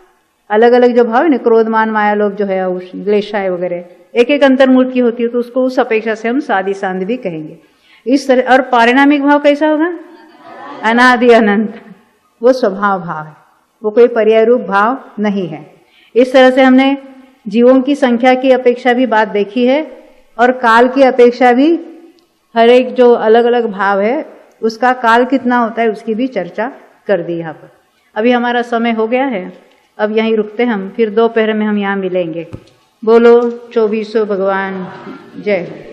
अलग अलग जो भाव है ना, क्रोधमान माया लोभ जो है, क्लेशाय वगैरह, एक एक अंतर्मूर्त की होती है, तो उसको उस अपेक्षा से हम सादि शांत भी कहेंगे। इस तरह। और पारिणामिक भाव कैसा होगा? अनादि अनंत, वो स्वभाव भाव है, वो कोई पर्याय रूप भाव नहीं है। इस तरह से हमने जीवों की संख्या की अपेक्षा भी बात देखी है, और काल की अपेक्षा भी, हर एक जो अलग अलग भाव है उसका काल कितना होता है उसकी भी चर्चा कर दी यहाँ पर। अभी हमारा समय हो गया है, अब यहीं रुकते हम, फिर दोपहर में हम यहाँ मिलेंगे। बोलो 24 भगवान जय।